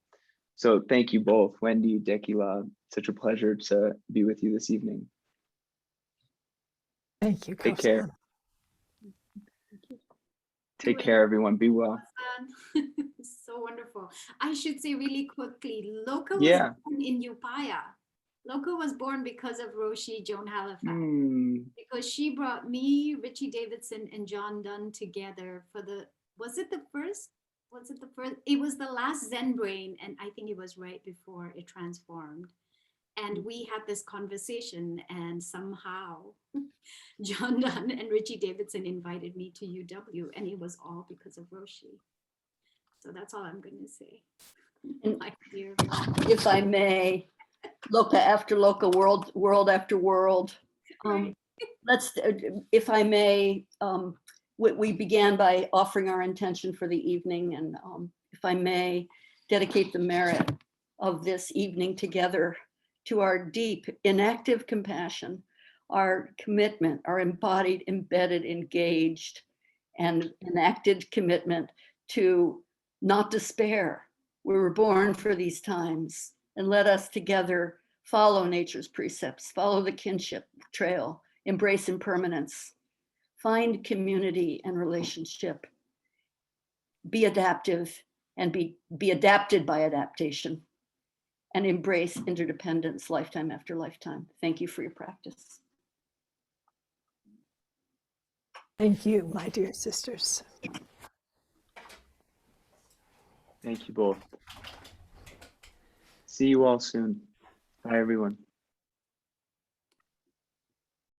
So thank you both, Wendy, Dekila. Such a pleasure to be with you this evening. Thank you. Take care. Take care, everyone. Be well. So wonderful. I should say really quickly, Loka was born in Upaya. Loka was born because of Roshi Joan Halifax, because she brought me, Richie Davidson, and John Dunn together for was it the first? It was the last Zen Brain, and I think it was right before it transformed. And we had this conversation, and somehow John Dunn and Richie Davidson invited me to UW, and it was all because of Roshi. So that's all I'm going to say. My dear, if I may, Loka after Loka, world after world, Let's, if I may, we began by offering our intention for the evening, and if I may, dedicate the merit of this evening together to our deep, inactive compassion, our commitment, our embodied, embedded, engaged, and enacted commitment to not despair. We were born for these times, and let us together follow nature's precepts, follow the kinship trail, embrace impermanence, find community and relationship, be adaptive and be adapted by adaptation, and embrace interdependence lifetime after lifetime. Thank you for your practice. Thank you, my dear sisters. Thank you both. See you all soon. Bye, everyone.